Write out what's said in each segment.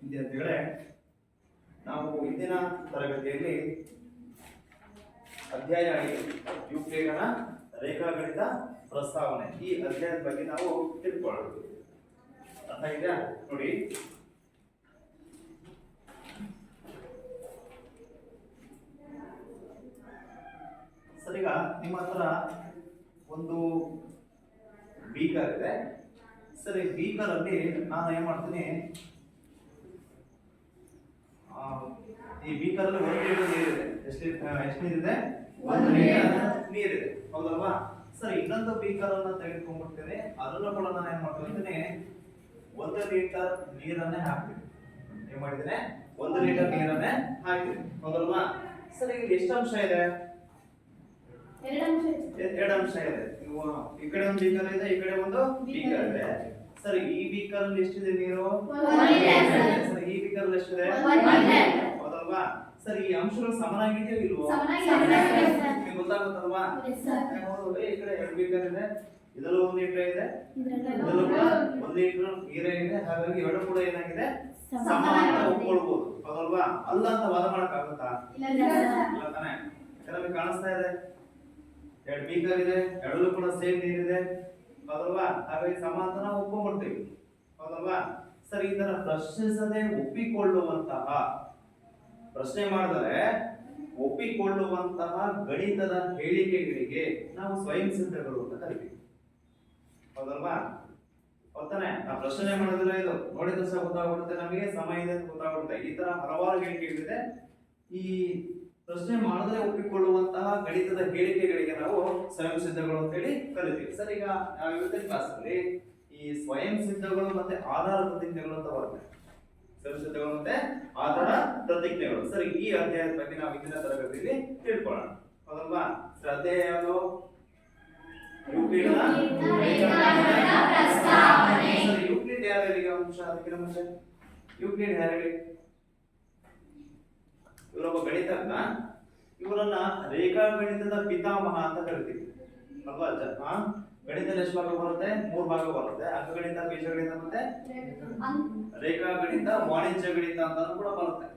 ವಿದ್ಯಾರ್ಥಿಗಳೇ, ನಾವು ಇಂದಿನ ತರಗತಿಯಲ್ಲಿ ಅಧ್ಯಾಯ 5 ಯೂಕ್ಲಿಡನ ರೇಖಾಗಣಿತ ಪ್ರಸ್ತಾವನೆ ಈ ಅಧ್ಯಾಯದ ಬಗ್ಗೆ ನಾವು ತಿಳ್ಕೊಳ್ಳೋಣ. ಅರ್ಥ ಇದೆಯಾ? ನೋಡಿ, ಸರಿಗ ನಿಮ್ಮ ಹತ್ರ ಒಂದು ಬೀಕರ್ ಇದೆ. ಸರಿ, ಬೀಕರ್ ಅಲ್ಲಿ ನಾನು ಏನ್ ಮಾಡ್ತೀನಿ, ಈ ಬೀಕರ್ ಅಲ್ಲಿ 1 ಲೀಟರ್ ನೀರಿದೆ. ಎಷ್ಟು ನೀರಿದೆ? 1 ಲೀಟರ್ ನೀರಿದೆ, ಹೌದಲ್ವಾ? ಸರಿ, ಇನ್ನೊಂದು ಬೀಕರ್ ಅನ್ನ ತೆಗೆದುಕೊಂಡ್ಬಿಡ್ತೇನೆ. ಅದರಲ್ಲೂ ಕೂಡ ನಾನು ಏನ್ ಮಾಡ್ತೀನಿ, 1 ಲೀಟರ್ ನೀರನ್ನೇ ಹಾಕ್ತೀನಿ. ಏನ್ ಮಾಡಿದ್ದೇನೆ? 1 ಲೀಟರ್ ನೀರನ್ನೇ ಹಾಕ್ತೀನಿ, ಹೌದಲ್ವಾ? ಸರಿ, ಇಲ್ಲಿ ಎಷ್ಟು ಅಂಶ ಇದೆ? 2 ಅಂಶ ಇದೆ. ಈ ಕಡೆ ಒಂದು ಬೀಕರ್ ಇದೆ, ಈ ಕಡೆ ಒಂದು ಬೀಕರ್ ಇದೆ. ಸರಿ, ಈ ಬೀಕರ್ ಅಲ್ಲಿ ಎಷ್ಟಿದೆ ನೀರು? ಸರಿ, ಈ ಬೀಕರ್ ಅಲ್ಲಿ ಎಷ್ಟಿದೆ? ಹೌದಲ್ವಾ? ಸರಿ, ಈ ಅಂಶಗಳು ಸಮನಾಗಿದೆಯೋ ಇಲ್ವೋ? ನಿಮಗೆ ಗೊತ್ತಾಗುತ್ತಲ್ವಾ? ಈ ಕಡೆ 2 ಬೀಕರ್ ಇದೆ, ಇದರಲ್ಲೂ 1 ಲೀಟರ್ ಇದೆ, ಇದರಲ್ಲೂ ಕೂಡ 1 ಲೀಟರ್ ನೀರೇ ಇದೆ. ಹಾಗಾಗಿ ಎರಡು ಕೂಡ ಏನಾಗಿದೆ? ಸಮ ಅಂತ ಒಪ್ಕೊಳ್ಬಹುದು, ಹೌದಲ್ವಾ? ಅಲ್ಲ ಅಂತ ವಾದ ಮಾಡಕ್ ಆಗುತ್ತಾ? ಇಲ್ಲ ತಾನೆ? ಇದರಲ್ಲಿ ಕಾಣಿಸ್ತಾ ಇದೆ 2 ಬೀಕರ್ ಇದೆ, ಎರಡಲ್ಲೂ ಕೂಡ ಸೇಮ್ ನೀರಿದೆ, ಹೌದಲ್ವಾ? ಹಾಗಾಗಿ ಸಮ ಅಂತ ನಾವು ಒಪ್ಕೊಂಡ್ಬಿಡ್ತೀವಿ, ಹೌದಲ್ವಾ? ಸರಿ, ಈ ತರ ಪ್ರಶ್ನಿಸದೆ ಒಪ್ಪಿಕೊಳ್ಳುವಂತಹ ಪ್ರಶ್ನೆ ಮಾಡಿದರೆ ಒಪ್ಪಿಕೊಳ್ಳುವಂತಹ ಗಣಿತದ ಹೇಳಿಕೆಗಳಿಗೆ ನಾವು ಸ್ವಯಂ ಸಿದ್ಧಗಳು ಅಂತ ಕರಿತೀವಿ, ಹೌದಲ್ವಾ? ಹೌದಾನೆ? ಆ ಪ್ರಶ್ನೆ ಮಾಡೋದಿಲ್ಲ, ಇದು ನೋಡಿದ ತಕ್ಷಣ ಗೊತ್ತಾಗ್ಬಿಡುತ್ತೆ ನಮಗೆ, ಸಮ ಇದೆ ಅಂತ ಗೊತ್ತಾಗ್ಬಿಡುತ್ತೆ. ಈ ತರ ಹಲವಾರು ಹೇಳಿಕೆಗಳಿದೆ. ಈ ಪ್ರಶ್ನೆ ಮಾಡಿದ್ರೆ ಒಪ್ಪಿಕೊಳ್ಳುವಂತಹ ಗಣಿತದ ಹೇಳಿಕೆಗಳಿಗೆ ನಾವು ಸ್ವಯಂ ಸಿದ್ಧಗಳು ಅಂತ ಹೇಳಿ ಕರಿತೀವಿ. ಸರಿ, ಈಗ ಇವತ್ತಿನ ಕ್ಲಾಸಲ್ಲಿ ಈ ಸ್ವಯಂ ಸಿದ್ಧಗಳು ಮತ್ತೆ ಆಧಾರ ಪ್ರತಿಜ್ಞೆಗಳು ಅಂತ ಬರುತ್ತೆ. ಸ್ವಯಂ ಸಿದ್ಧಗಳು ಮತ್ತೆ ಆಧಾರ ಪ್ರತಿಜ್ಞೆಗಳು. ಸರಿ, ಈ ಅಧ್ಯಾಯದ ಬಗ್ಗೆ ನಾವು ಇಂದಿನ ತರಗತಿಯಲ್ಲಿ ತಿಳ್ಕೊಳ್ಳೋಣ, ಹೌದಲ್ವಾ? ಅಧ್ಯಾಯ ಯಾವುದು? ಯೂಕ್ಲಿಡನ ರೇಖಾಗಣಿತ ಪ್ರಸ್ತಾವನೆ. ಸರಿ, ಯೂಕ್ಲಿಡ್ ಯಾರು ಹೇಳಿ? ಅಂಶ ಅದಕ್ಕಿಂತ ಮುಂಚೆ ಯೂಕ್ಲಿಡ್ ಯಾರು ಹೇಳಿ? ಇವರೊಬ್ಬ ಗಣಿತಜ್ಞ. ಇವರನ್ನ ರೇಖಾಗಣಿತದ ಪಿತಾಮಹ ಅಂತ ಕರಿತೀವಿ, ಅಲ್ವಾ? ಗಣಿತದಲ್ಲಿ ಎಷ್ಟು ಭಾಗ ಬರುತ್ತೆ? 3 ಭಾಗ ಬರುತ್ತೆ. ಅಂಕಗಣಿತ, ಬೀಜಗಣಿತ ಮತ್ತೆ ರೇಖಾಗಣಿತ, ವಾಣಿಜ್ಯ ಗಣಿತ ಅಂತ ಕೂಡ ಬರುತ್ತೆ,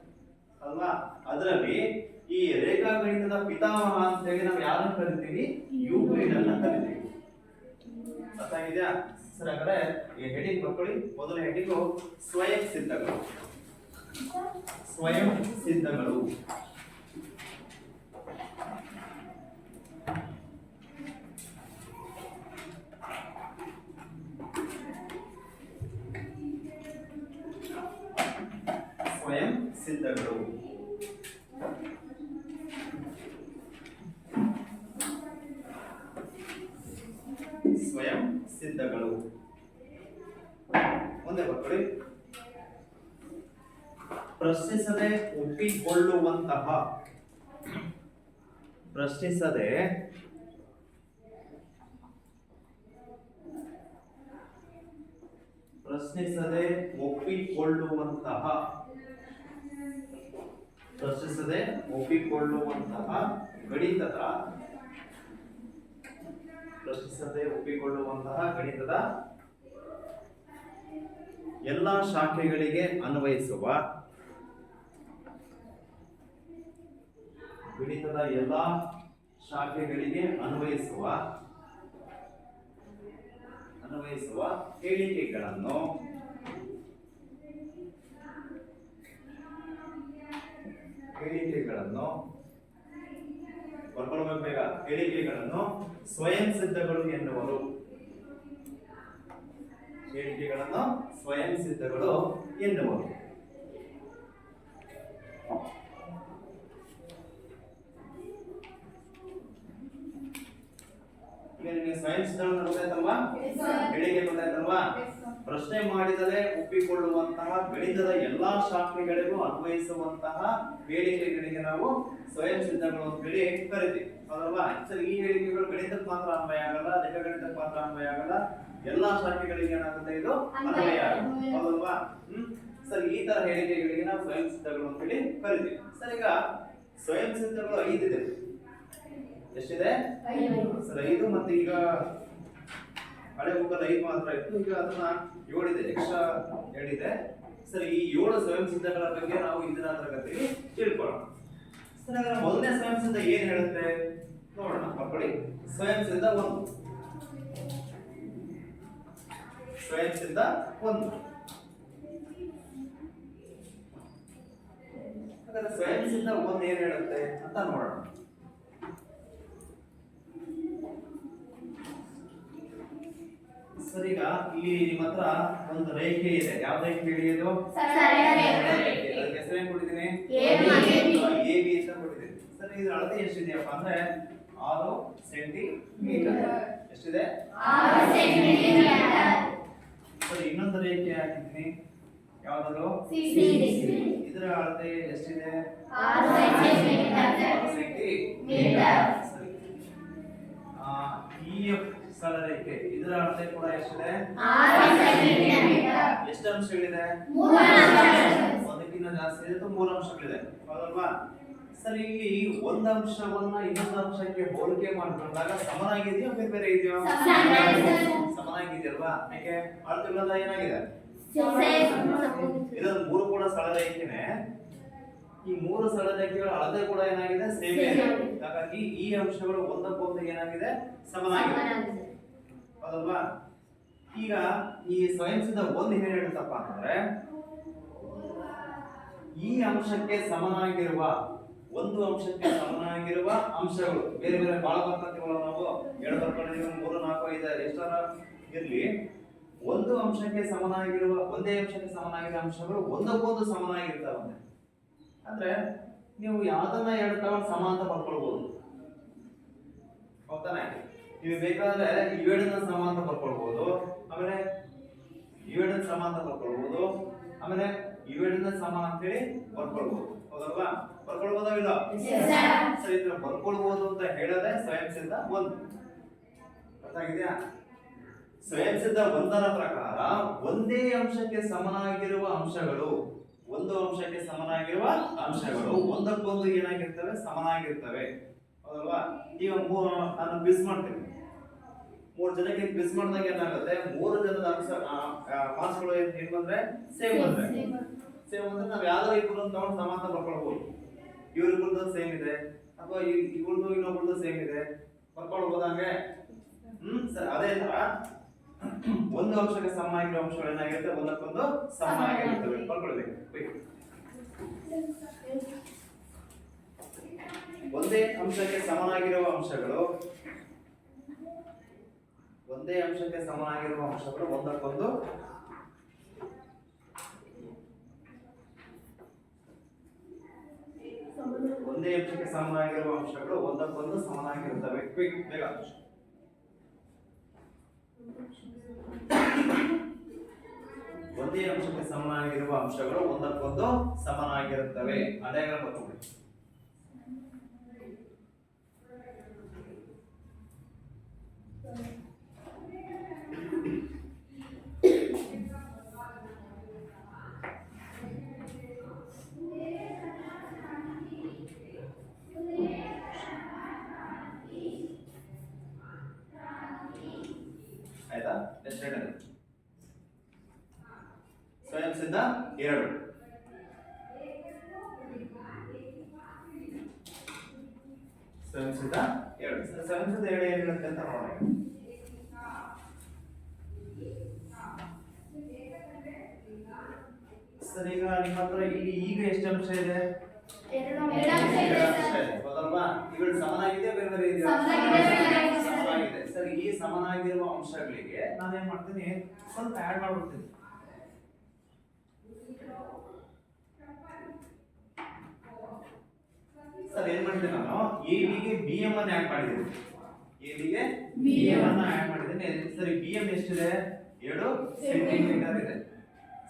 ಅಲ್ವಾ? ಅದರಲ್ಲಿ ಈ ರೇಖಾಗಣಿತದ ಪಿತಾಮಹ ಅಂತ ಹೇಳಿ ನಾವು ಯಾರನ್ನು ಕರಿತೀವಿ? ಯೂಕ್ಲಿಡ್ ಅನ್ನ ಕರಿತೀವಿ. ಅರ್ಥ ಆಗಿದೆಯಾ? ಸರಿ, ಹಾಗಾದ್ರೆ ಈ ಹೆಡಿಂಗ್ ಬರ್ಕೊಳ್ಳಿ. ಮೊದಲ ಹೆಡಿಂಗ್ ಸ್ವಯಂ ಸಿದ್ಧಗಳು. ಸ್ವಯಂ ಸಿದ್ಧಗಳು. ಸ್ವಯಂ ಸಿದ್ಧಗಳು. ಸ್ವಯಂ ಸಿದ್ಧಗಳು ಮುಂದೆ ಬರ್ಕೊಳ್ಳಿ. ಪ್ರಶ್ನಿಸದೆ ಒಪ್ಪಿಕೊಳ್ಳುವಂತಹ, ಪ್ರಶ್ನಿಸದೆ ಒಪ್ಪಿಕೊಳ್ಳುವಂತಹ, ಪ್ರಶ್ನಿಸದೆ ಒಪ್ಪಿಕೊಳ್ಳುವಂತಹ ಗಣಿತದ, ಪ್ರಶ್ನಿಸದೆ ಒಪ್ಪಿಕೊಳ್ಳುವಂತಹ ಗಣಿತದ ಎಲ್ಲಾ ಶಾಖೆಗಳಿಗೆ ಅನ್ವಯಿಸುವ, ಗಣಿತದ ಎಲ್ಲಾ ಶಾಖೆಗಳಿಗೆ ಅನ್ವಯಿಸುವ ಹೇಳಿಕೆಗಳನ್ನು ಬರ್ಕೊಳ್ಬೇಕು ಬೇಗ. ಹೇಳಿಕೆಗಳನ್ನು ಸ್ವಯಂ ಸಿದ್ಧಗಳು ಎನ್ನುವರು. ಹೇಳಿಕೆಗಳನ್ನು ಸ್ವಯಂ ಸಿದ್ಧಗಳು ಎನ್ನುವರು. ಈಗ ನಿಮಗೆ ಸ್ವಯಂ ಸಿದ್ಧಗಳು ಗೊತ್ತಾಯ್ತಲ್ವಾ? ಹೇಳಿಕೆ ಗೊತ್ತಾಯ್ತಲ್ವಾ? ಪ್ರಶ್ನೆ ಮಾಡಿದರೆ ಒಪ್ಪಿಕೊಳ್ಳುವಂತಹ ಗಣಿತದ ಎಲ್ಲಾ ಶಾಖೆಗಳಿಗೂ ಅನ್ವಯಿಸುವಂತಹ ಹೇಳಿಕೆಗಳಿಗೆ ನಾವು ಸ್ವಯಂ ಸಿದ್ಧಗಳು ಅಂತ ಹೇಳಿ ಕರಿತೀವಿ, ಹೌದಲ್ವಾ? ಸರಿ, ಈ ಹೇಳಿಕೆಗಳು ಗಣಿತಕ್ಕೆ ಮಾತ್ರ ಅನ್ವಯ ಆಗಲ್ಲ, ರೇಖಾಗಣಿತಕ್ಕೆ ಮಾತ್ರ ಅನ್ವಯ ಆಗಲ್ಲ, ಎಲ್ಲಾ ಶಾಖೆಗಳಿಗೆ ಏನಾಗುತ್ತೆ? ಇದು ಅನ್ವಯ ಆಗುತ್ತೆ, ಹೌದಲ್ವಾ? ಸರಿ, ಈ ತರ ಹೇಳಿಕೆಗಳಿಗೆ ನಾವು ಸ್ವಯಂ ಸಿದ್ಧಗಳು ಅಂತ ಹೇಳಿ ಕರಿತೀವಿ. ಸರಿ, ಈಗ ಸ್ವಯಂ ಸಿದ್ಧಗಳು 5 ಇದೆ. ಎಷ್ಟಿದೆ? 5. ಸರಿ, 5. ಮತ್ತೆ ಈಗ ಹಳೆ ಬುಕ್ಕಲ್ಲಿ 5 ಮಾತ್ರ ಇತ್ತು, ಈಗ ಅದನ್ನ 7 ಇದೆ, ಎಕ್ಸ್ಟ್ರಾ 2 ಇದೆ. ಸರಿ, ಈ 7 ಸ್ವಯಂ ಸಿದ್ಧಗಳ ಬಗ್ಗೆ ನಾವು ಇಂದಿನ ತರಗತಿಯಲ್ಲಿ ತಿಳ್ಕೊಳ್ಳೋಣ. ಸರಿ, ಅದರ ಮೊದಲನೇ ಸ್ವಯಂ ಸಿದ್ಧ ಏನ್ ಹೇಳುತ್ತೆ ನೋಡೋಣ. ಮಕ್ಕಳಿ, ಸ್ವಯಂ ಸಿದ್ಧ 1. ಸ್ವಯಂ ಸಿದ್ಧ 1. ಹಾಗಾದ್ರೆ ಸ್ವಯಂ ಸಿದ್ಧ 1 ಏನ್ ಹೇಳುತ್ತೆ ಅಂತ ನೋಡೋಣ. ಸರಿ, ಈಗ ಇಲ್ಲಿ ನಿಮ್ಮ ಹತ್ರ ಒಂದು ರೇಖೆ ಇದೆ. ಯಾವ ರೇಖೆ ಹೇಳಿ ಅದು? ಅದಕ್ಕೆ ಹೆಸರೇನು ಕೊಟ್ಟಿದ್ದೀನಿ? AB ಅಂತ ಕೊಟ್ಟಿದ್ದೀನಿ. ಸರಿ, ಇದರ ಅಳತೆ ಎಷ್ಟಿದೆಯಪ್ಪ ಅಂದ್ರೆ 6 ಸೆಂಟಿಮೀಟರ್. ಎಷ್ಟಿದೆ? 6 ಸೆಂಟಿಮೀಟರ್. ಸರಿ, ಇನ್ನೊಂದು ರೇಖೆ ಹಾಕಿದ್ದೀನಿ. ಯಾವುದು? ಇದರ ಅಳತೆ ಎಷ್ಟಿದೆ? 6 ಸೆಂಟಿಮೀಟರ್. ಸರಿ, EF ಸರಳ ರೇಖೆ, ಇದರ ಅಳತೆ ಕೂಡ ಎಷ್ಟಿದೆ? 6 ಸೆಂಟಿಮೀಟರ್. ಎಷ್ಟು ಅಂಶಗಳಿದೆ? 3 ಅಂಶಗಳು. ಒಂದಕ್ಕಿಂತ ಜಾಸ್ತಿ ಇದೆ, 3 ಅಂಶಗಳಿದೆ, ಹೌದಲ್ವಾ? ಸರಿ, ಇಲ್ಲಿ ಒಂದು ಅಂಶವನ್ನ ಇನ್ನೊಂದು ಅಂಶಕ್ಕೆ ಹೋಲಿಕೆ ಮಾಡಿಕೊಂಡಾಗ ಸಮನಾಗಿದೆಯೋ ಬೇರೆ ಬೇರೆ ಇದೆಯೋ? ಸಮನಾಗಿದೆಯಲ್ವಾ? ಯಾಕೆ? ಅಳತೆಗಳೆಲ್ಲ ಏನಾಗಿದೆ? ಇದೊಂದು 3 ಕೂಡ ಸರಳ ರೇಖೆನೆ. ಈ 3 ಸರಳ ರೇಖೆಗಳ ಅಳತೆ ಕೂಡ ಏನಾಗಿದೆ? ಸೇಮ್ ಇದೆ. ಹಾಗಾಗಿ ಈ ಅಂಶಗಳು ಒಂದಕ್ಕೊಂದು ಏನಾಗಿದೆ? ಸಮನಾಗಿದೆ, ಹೌದಲ್ವಾ? ಈಗ ಈ ಸ್ವಯಂ ಸಿದ್ಧ 1 ಏನ್ ಹೇಳುತ್ತಪ್ಪ ಅಂದ್ರೆ, ಈ ಅಂಶಕ್ಕೆ ಸಮನಾಗಿರುವ ಒಂದು ಅಂಶಕ್ಕೆ ಸಮನಾಗಿರುವ ಅಂಶಗಳು ಬೇರೆ ಬೇರೆ ಬಾಳ ಬರ್ತಂತೀವಲ್ಲ ನಾವು, 2 ಬರ್ಕೊಂಡಿದ್ದೀವಿ, 3 4 5 ಎಷ್ಟರ ಇರ್ಲಿ, ಒಂದು ಅಂಶಕ್ಕೆ ಸಮನಾಗಿರುವ ಒಂದೇ ಅಂಶಕ್ಕೆ ಸಮನಾಗಿರುವ ಅಂಶಗಳು ಒಂದಕ್ಕೊಂದು ಸಮನಾಗಿರ್ತಾವಂತೆ. ಅಂದ್ರೆ ನೀವು ಯಾವ್ದನ್ನ 2 ತಗೊಂಡು ಸಮ ಅಂತ ಬರ್ಕೊಳ್ಬಹುದು, ಹೌದಾನೆ? ನೀವು ಬೇಕಾದ್ರೆ ಇವೆರಡನ್ನ ಸಮ ಅಂತ ಬರ್ಕೊಳ್ಬಹುದು, ಆಮೇಲೆ ಇವೆರಡನ್ನ ಸಮ ಅಂತ ಬರ್ಕೊಳ್ಬಹುದು, ಆಮೇಲೆ ಇವೆರಡನ್ನ ಸಮ ಅಂತೇಳಿ ಬರ್ಕೊಳ್ಬಹುದು, ಹೌದಲ್ವಾ? ಬರ್ಕೊಳ್ಬೋದಾ ಇಲ್ಲ? ಸರಿ, ಇದನ್ನ ಬರ್ಕೊಳ್ಬಹುದು ಅಂತ ಹೇಳೋದೇ ಸ್ವಯಂ ಸಿದ್ಧ 1. ಅರ್ಥ ಆಗಿದೆಯಾ? ಸ್ವಯಂ ಸಿದ್ಧ 1ರ ಪ್ರಕಾರ ಒಂದೇ ಅಂಶಕ್ಕೆ ಸಮನಾಗಿರುವ ಅಂಶಗಳು, ಒಂದು ಅಂಶಕ್ಕೆ ಸಮನಾಗಿರುವ ಅಂಶಗಳು ಒಂದಕ್ಕೊಂದು ಏನಾಗಿರ್ತವೆ? ಸಮನಾಗಿರ್ತವೆ, ಹೌದಲ್ವಾ? ಈಗ ನಾನು ಕ್ವಿಜ್ ಮಾಡ್ತೀನಿ, 3 ಜನಕ್ಕೆ ಕ್ವಿಜ್ ಮಾಡಿದಾಗ ಏನಾಗುತ್ತೆ? 3 ಜನದ ಅಂಶ ಮಾರ್ಕ್ಸ್ಗಳು ಏನ್ ಬಂದ್ರೆ ಸೇಮ್ ಬಂದ್ರೆ ನಾವು ಯಾವ್ದಾರ ಇಬ್ಬರು ತಗೊಂಡು ಸಮ ಅಂತ ಬರ್ಕೊಳ್ಬಹುದು. ಇವ್ರಿಬ್ರದ್ದು ಸೇಮ್ ಇದೆ, ಅಥವಾ ಇವ್ರದ್ದು ಇನ್ನೊಬ್ರದ್ದು ಸೇಮ್ ಇದೆ, ಬರ್ಕೊಳ್ಬಹುದು ಹಂಗೆ. ಸರಿ, ಅದೇ ತರ ಒಂದು ಅಂಶಕ್ಕೆ ಸಮನಾಗಿರುವ ಅಂಶಗಳು ಏನಾಗಿರುತ್ತೆ? ಒಂದಕ್ಕೊಂದು ಸಮನಾಗಿರುತ್ತವೆ, ಬರ್ಕೊಳ್ಬೇಕು. ಒಂದೇ ಅಂಶಕ್ಕೆ ಸಮನಾಗಿರುವ ಅಂಶಗಳು ಒಂದಕ್ಕೊಂದು ಒಂದೇ ಅಂಶಕ್ಕೆ ಸಮನಾಗಿರುವ ಅಂಶಗಳು ಒಂದಕ್ಕೊಂದು ಸಮನಾಗಿರುತ್ತವೆ. ಕ್ವಿಕ್, ಬೇಗ. ಒಂದೇ ಅಂಶಕ್ಕೆ ಸಮನಾಗಿರುವ ಅಂಶಗಳು ಒಂದಕ್ಕೊಂದು ಸಮನಾಗಿರುತ್ತವೆ. ಅದೇಗ ಬರ್ಕೊಳ್ಳಿ. ಆಯ್ತಾ? ಎಷ್ಟು? ಸ್ವಯಂ ಸಿದ್ಧ 2. ಸ್ವಯಂ ಸಿದ್ಧ 2. ಸ್ವಯಂ ಸಿದ್ಧ 2 ಏನು ಹೇಳುತ್ತೆ ಅಂತ ನೋಡೋಣ. ಸರಿ, ಈಗ ನಿಮ್ಮ ಹತ್ರ ಇಲ್ಲಿ ಈಗ ಎಷ್ಟು ಅಂಶ ಇದೆ? 2 ಅಂಶ ಇದೆ. ಹೌದಲ್ವಾ? ಇವುಗಳು ಸಮನಾಗಿದೆ, ಬೇರೆ ಬೇರೆ ಇದೆಯಾ? ಸಮನಾಗಿದೆ. ಸರಿ, ಈ ಸಮನಾಗಿರುವ ಅಂಶಗಳಿಗೆ ನಾನು ಏನ್ ಮಾಡ್ತೀನಿ? ಸ್ವಲ್ಪ ಆಡ್ ಮಾಡ್ಬಿಡ್ತೀನಿ. ಸರ್, ಏನ್ ಮಾಡಿದ್ದೀನಿ ನಾನು? AB ಗೆ BM ಅನ್ನು ಆಡ್ ಮಾಡಿದ್ದೀನಿ. AB ಗೆ BM ಅನ್ನು ಆಡ್ ಮಾಡಿದ್ದೀನಿ. ಸರಿ, BM ಎಷ್ಟಿದೆ? 2 ಸೆಂಟಿಮೀಟರ್ ಇದೆ.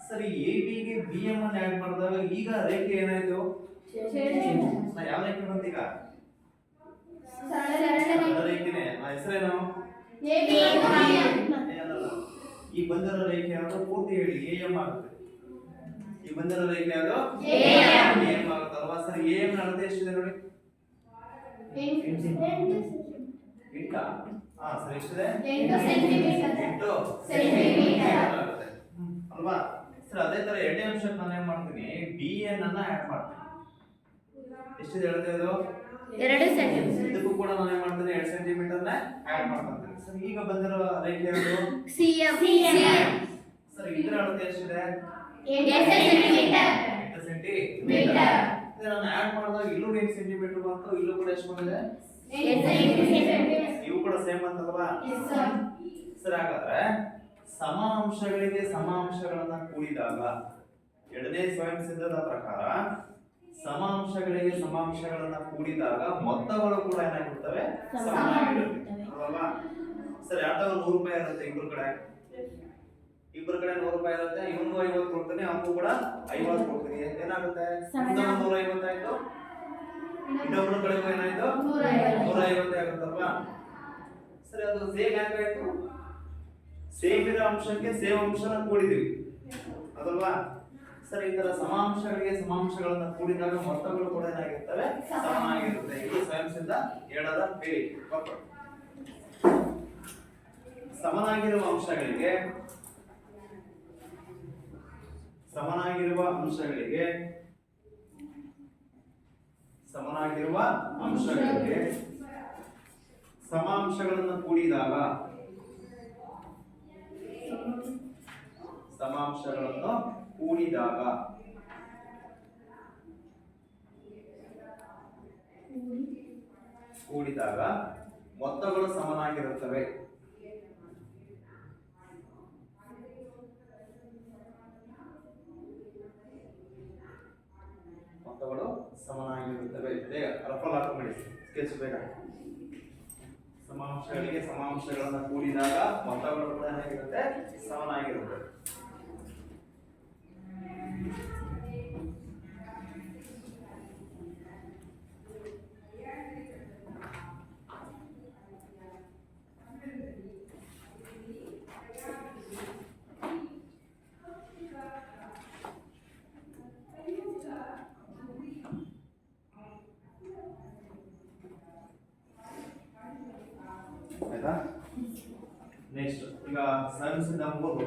ಸರಿ, AB ಗೆ BM ಅನ್ನು ಆಡ್ ಮಾಡಿದಾಗ ಈಗ ರೇಖೆ ಏನಾಯ್ತು? ಯಾವ ರೇಖೆ ಬಂತು ಈಗ? ಸರಳ ರೇಖೆನೇ. ಹೆಸರೇನು? ಈ ಬಂದಿರೋ ರೇಖೆ ಯಾವುದು? ಪೂರ್ತಿ ಹೇಳಿ. AM ಆಗುತ್ತೆ. ಈ ಬಂದಿರೋ ರೇಖೆ ಯಾವುದು? AM ಆಗುತ್ತೆ ಅಲ್ವಾ? ಸರಿ, AM ನ ಅಳತೆ ಎಷ್ಟಿದೆ ನೋಡಿ? 8. ಹಾ ಸರಿ ಎಷ್ಟಿದೆ 8 ಸೆಂಟಿಮೀಟರ್ 8 ಸೆಂಟಿಮೀಟರ್ ಆಗುತ್ತೆ ಅಲ್ವಾ ಸರ್ ಅದೇ ತರ ಎರಡನೇ ಅಂಶಕ್ಕೆ ನಾನು ಏನ್ ಮಾಡ್ತೀನಿ dn ಅನ್ನ ಆಡ್ ಮಾಡ್ತೀನಿ ಎಷ್ಟಿದೆ ಹೇಳ್ತಾ ಇದು 2 ಸೆಂಟಿಮೀಟರ್ ಇದಕ್ಕೂ ಕೂಡ ನಾನು ಏನ್ ಮಾಡ್ತೀನಿ 2 ಸೆಂಟಿಮೀಟರ್ ನ ಆಡ್ ಮಾಡ್ಕೊಂತೀನಿ ಸರ್ ಈಗ ಬಂದಿರೋ ರೇಖೆ ಯಾವುದು CM ಸರ್ ಇದರ ಅಳತೆ ಎಷ್ಟಿದೆ 8 ಸೆಂಟಿಮೀಟರ್ 8 ಸೆಂಟಿಮೀಟರ್ ನಾನು ಆಡ್ ಮಾಡಿದಾಗ ಇಲ್ಲೂ 8 ಸೆಂಟಿಮೀಟರ್ ಬಂತು ಇಲ್ಲೂ ಕೂಡ ಎಷ್ಟು ಬಂದಿದೆ 8 ಸೆಂಟಿಮೀಟರ್ ಇವು ಕೂಡ ಸೇಮ್ ಅಂತಲ್ವಾ ಎಸ್ ಸರ್ ಸರ್ ಹಾಗಾದ್ರೆ ಸಮ ಅಂಶಗಳಿಗೆ ಸಮ ಅಂಶಗಳನ್ನ ಕೂಡಿದಾಗ ಎರಡನೇ ಸ್ವಯಂ ಸಿದ್ಧದ ಪ್ರಕಾರ ಸಮ ಅಂಶಗಳಿಗೆ ಸಮ ಅಂಶಗಳನ್ನ ಕೂಡಿದಾಗ ಮೊತ್ತಗಳು ಕೂಡ ಏನಾಗಿರ್ತವೆ ಸಮನಾಗಿರುತ್ತವೆ ಅಲ್ವಾ ಸರ್ ಯಾವ್ದಾದ್ರು 100 ರೂಪಾಯಿ ಇರುತ್ತೆ ಇಬ್ಬರ ಕಡೆ 100 ರೂಪಾಯಿ ಇರುತ್ತೆ ಇವನಿಗೂ 50 ಕೊಡ್ತೀನಿ ಅವನಿಗೂ ಕೂಡ 50 ಕೊಡ್ತೀನಿ ಏನಾಗುತ್ತೆ 150 ಆಯ್ತು ಇನ್ನೊಬ್ಬರ ಕಡೆಗೂ ಏನಾಯ್ತು 150 ಆಗುತ್ತಲ್ವಾ ಸರಿ ಅದು ಸೇಮ್ ಯಾಕಾಯ್ತು ಸೇಮ್ ಇರೋ ಅಂಶಕ್ಕೆ ಸೇಮ್ ಅಂಶನ ಕೂಡಿದೀವಿ ಅದಲ್ವಾ ಸರಿ ಈ ತರ ಸಮಾಂಶಗಳಿಗೆ ಸಮಾಂಶಗಳನ್ನ ಕೂಡಿದಾಗ ಮೊತ್ತಗಳು ಕೂಡ ಏನಾಗಿರ್ತವೆ ಸಮನಾಗಿರುತ್ತೆ ಇದು ಸ್ವಯಂ ಸಿದ್ಧ ಹೇಳದ ಬೇರೆ ಸಮನಾಗಿರುವ ಅಂಶಗಳಿಗೆ ಸಮನಾಗಿರುವ ಅಂಶಗಳಿಗೆ ಸಮಾಂಶಗಳನ್ನು ಕೂಡಿದಾಗ ಮೊತ್ತಗಳು ಸಮನಾಗಿರುತ್ತವೆ ಬೇಗ ರಫಲ್ ಹಾಕೊಂಬಿಡಿ ಸ್ಕೆಚ್ ಬೇಗ ಸಮಾಂಶಗಳಿಗೆ ಸಮಾಂಶಗಳನ್ನ ಕೂಡಿದಾಗ ಮೊತ್ತಗಳು ಕೂಡ ಏನಾಗಿರುತ್ತೆ ಸಮನಾಗಿರುತ್ತೆ ಆಯ್ತಾ ನೆಕ್ಸ್ಟ್ ಈಗ ಸೈನ್ಸ್ ಇಂದ ಮೂರು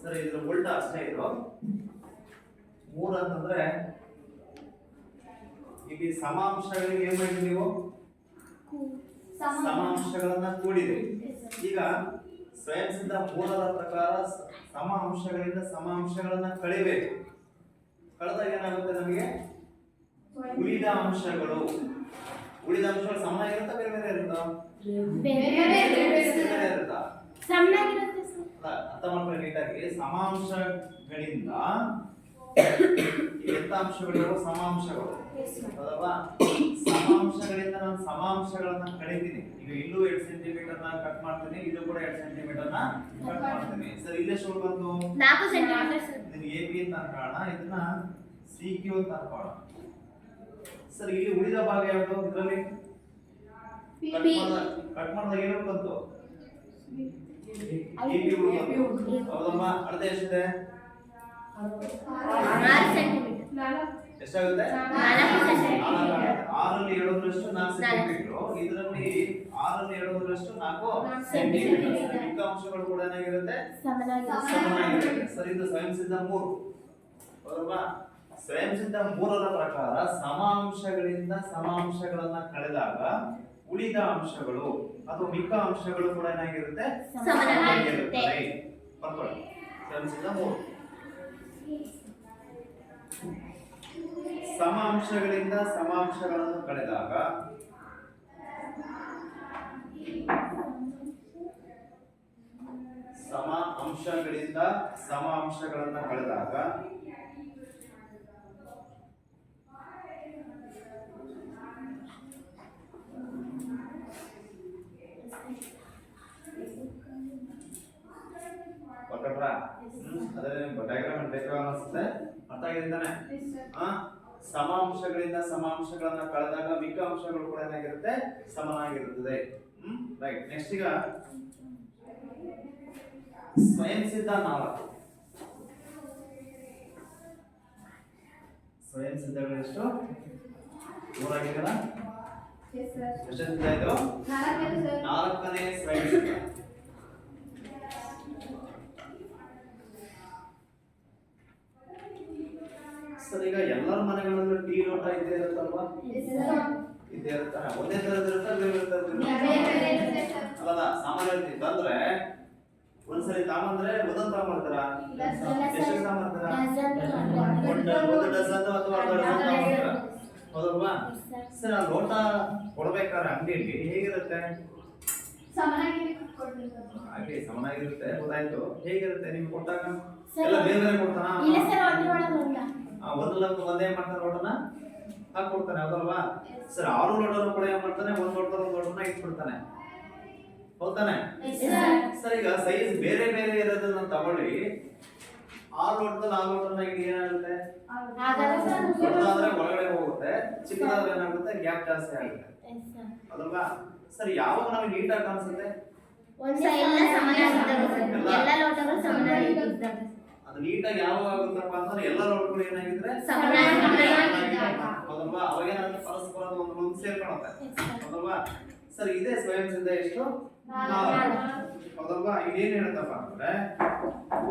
ಸರಿ ಇದ್ರ ಉಲ್ಟಾ ಅಷ್ಟೇ ಇದು 3 ಅಂತಂದ್ರೆ ಈಗ ಸಮಾಂಶಗಳಿಗೆ ಏನ್ ಮಾಡಿದ್ರಿ ನೀವು ಸಮಾಂಶಗಳನ್ನ ಕೂಡಿದ್ರಿ ಈಗ ಸ್ವಯಂ ಸಿದ್ಧ ಮೂಲದ ಪ್ರಕಾರ ಸಮ ಅಂಶಗಳಿಂದ ಸಮಾಂಶಗಳನ್ನ ಕಳಿಬೇಕು ಕಳೆದಾಗ ಏನಾಗುತ್ತೆ ನಮಗೆ ಉಳಿದ ಅಂಶಗಳು ಸಮನಾಗಿರುತ್ತಾ ಬೇರೆ ಬೇರೆ ಇರುತ್ತಾ ಇರುತ್ತಾ ಅರ್ಥ ಮಾಡ್ಕೊಳ್ಳಿ ನೀಟಾಗಿ ಸಮಾಂಶಗಳಿಂದ ಎಂತ ಅಂಶಗಳು ಸಮಾಂಶಗಳು ಹೌದಲ್ವಾ ಸಮಾಂಶಗಳಿಂದ ನಾನು ಸಮಾಂಶಗಳನ್ನ ಕಳಿತೀನಿ ಈಗ ಇಲ್ಲೂ 2 ಸೆಂಟಿಮೀಟರ್ ನ ಕಟ್ ಮಾಡ್ತೀನಿ ಇಲ್ಲೂ ಕೂಡ 2 ಸೆಂಟಿಮೀಟರ್ ನ ಕಟ್ ಮಾಡ್ತೀನಿ ಸರ್ ಇಲ್ಲೇ ಎಷ್ಟು ಬಂತು 4 ಸೆಂಟಿಮೀಟರ್ ಇದನ್ನ AB ಅಂತ ಅನ್ಕೊಳ್ಳೋಣ ಇದನ್ನ CQ ಅಂತ ಅನ್ಕೊಳ್ಳೋಣ ಸರ್ ಇಲ್ಲಿ ಉಳಿದ ಭಾಗ ಯಾವುದು ಇದರಲ್ಲಿ ಕಟ್ ಮಾಡಿದಾಗ ಏನು ಬಂತು AB ಹೌದಮ್ಮ ಅರ್ಧ ಎಷ್ಟಿದೆ 6 ಸೆಂಟಿಮೀಟರ್ ಎಷ್ಟಾಗುತ್ತೆ 4 ಸೆಂಟಿಮೀಟರ್ 6ರಲ್ಲಿ 7ರಷ್ಟು 4 ಸೆಂಟಿಮೀಟರ್ ಇದರಲ್ಲಿ 6ರಲ್ಲಿ 7ರಷ್ಟು 4 ಸೆಂಟಿಮೀಟರ್ ಮಿಕ್ಕ ಅಂಶಗಳು ಕೂಡ ಏನಾಗಿರುತ್ತೆ ಸಮನಾಗಿರುತ್ತೆ ಸರ್ ಇದು ಸ್ವಯಂ ಸಿದ್ಧ 3 ಹೌದಲ್ವಾ ಸ್ವಯಂ ಸಿದ್ಧ 3ರ ಪ್ರಕಾರ ಸಮಾಂಶಗಳಿಂದ ಸಮಾಂಶಗಳನ್ನ ಕಳೆದಾಗ ಉಳಿದ ಅಂಶಗಳು ಅಥವಾ ಮಿಕ್ಕ ಅಂಶಗಳು ಕೂಡ ಏನಾಗಿರುತ್ತೆ ಸಮನಾಗಿರುತ್ತೆ ಬರ್ಕೊಳ್ಳಿ ಸ್ವಯಂ ಸಿದ್ಧ 3 ಸಮಾಂಶಗಳಿಂದ ಸಮಾಂಶಗಳನ್ನು ಕಳೆದಾಗ ಅಂಶಗಳಿಂದ ಸಮಾಂಶಗಳನ್ನು ಕಳೆದಾಗ ಡಯಾಗ್ರಾಮ್ ಬೇಕಾಗ ಅನಿಸುತ್ತೆ ಅರ್ಥ ಆಗಿದೆ ತಾನೆ ಸಮಾಂಶಗಳಿಂದ ಸಮಾಂಶಗಳನ್ನ ಕಳೆದಾಗ ಮಿಕ್ಕ ಅಂಶಗಳು ಕೂಡ ಏನಾಗಿರುತ್ತೆ ಸಮನಾಗಿರುತ್ತದೆ ರೈಟ್ ನೆಕ್ಸ್ಟ್ ಈಗ ಸ್ವಯಂ ಸಿದ್ಧ 4 ಸ್ವಯಂ ಸಿದ್ಧಗಳು ಎಷ್ಟು 3 ಆಗಿದೆಯಲ್ಲ ಎಷ್ಟನೇ ಇದು ನಾಲ್ಕನೇ ಸ್ವಯಂ ಸಿದ್ಧ. ಸರ್ ಈಗ ಎಲ್ಲರ ಮನೆಗಳಲ್ಲೂ ಟೀ ಲೋಟ ಇದ್ದೇ ಇರುತ್ತಲ್ವಾ? ಇದ್ದೇ ಇರುತ್ತಾ? ಒಂದೇ ತರದ್ ಇರುತ್ತಾ ಬೇರೆ ಇರುತ್ತಾ? ಅಲ್ಲ ಸಾಮಾನ್ಯ ಇರ್ತಿತ್ತು ಅಂದ್ರೆ ಒಂದ್ಸರಿ ತಾಮಂದ್ರೆ ಒಂದೊಂದು ತಗೊಂಡ್ಬರ್ತಾರ, ಎಷ್ಟು ತಗೊಂಡ್ಬರ್ತಾರ? ಒಂದು ಡಜನ್ ಅಥವಾ ಅರ್ಧ ಡಜನ್ ತಗೊಂಡ್ಬರ್ತಾರ, ಹೌದಲ್ವಾ? ಸರ್ ಆ ಲೋಟ ಕೊಡ್ಬೇಕಾದ್ರೆ ಅಂಗಡಿಯಲ್ಲಿ ಹೇಗಿರುತ್ತೆ? ಹಾಗೆ ಸಮನಾಗಿರುತ್ತೆ, ಗೊತ್ತಾಯ್ತು. ಹೇಗಿರುತ್ತೆ ನಿಮ್ಗೆ ಕೊಟ್ಟಾಗ? ಎಲ್ಲ ಬೇರೆ ಬೇರೆ ಕೊಡ್ತಾನ? ಒಂದೇ ಮಾಡ್ತಾನೆ ಲೋಟನ ಹಾಕೊಡ್ತಾನೆ, ಹೌದಲ್ವಾ? ಸರ್ 6 ಲೋಟನು ಕೂಡ ಏನ್ ಮಾಡ್ತಾನೆ, ಒಂದ್ ಲೋಟನ ಇಟ್ಬಿಡ್ತಾನೆ, ಹೌದಾನೆ? ಸರ್ ಈಗ ಸೈಜ್ ಬೇರೆ ಬೇರೆ ಇರೋದನ್ನ ತಗೊಳ್ಳಿ, 6 ಲೋಟದಲ್ಲಿ 6 ಲೋಟನ ಈಗ ಏನಾಗುತ್ತೆ? ದೊಡ್ಡದಾದ್ರೆ ಒಳಗಡೆ ಹೋಗುತ್ತೆ, ಚಿಕ್ಕದಾದ್ರೆ ಏನಾಗುತ್ತೆ, ಗ್ಯಾಪ್ ಜಾಸ್ತಿ ಆಗುತ್ತೆ, ಹೌದಲ್ವಾ? ಸರ್ ಯಾವಾಗ ನಮಗೆ ನೀಟಾಗಿ ಕಾಣಿಸುತ್ತೆ? ಅದು ನೀಟಾಗಿ ಯಾವಾಗ ಆಗುತ್ತಪ್ಪ ಅಂದ್ರೆ ಎಲ್ಲ ಲೋಟಗಳು ಏನಾಗಿದ್ರೆ ಹೌದಲ್ವಾ? ಅವಾಗ ಏನಾಗುತ್ತೆ, ಪರಸ್ಪರ ಒಂದು ಸೇರ್ಕೊಳುತ್ತೆ, ಹೌದಲ್ವಾ? ಸರ್ ಇದೇ ಸ್ವಯಂ ಸಿದ್ಧ ಎಷ್ಟು? 4, ಹೌದಲ್ವಾ? ಇದೇನ್ ಹೇಳುತ್ತಪ್ಪ ಅಂದ್ರೆ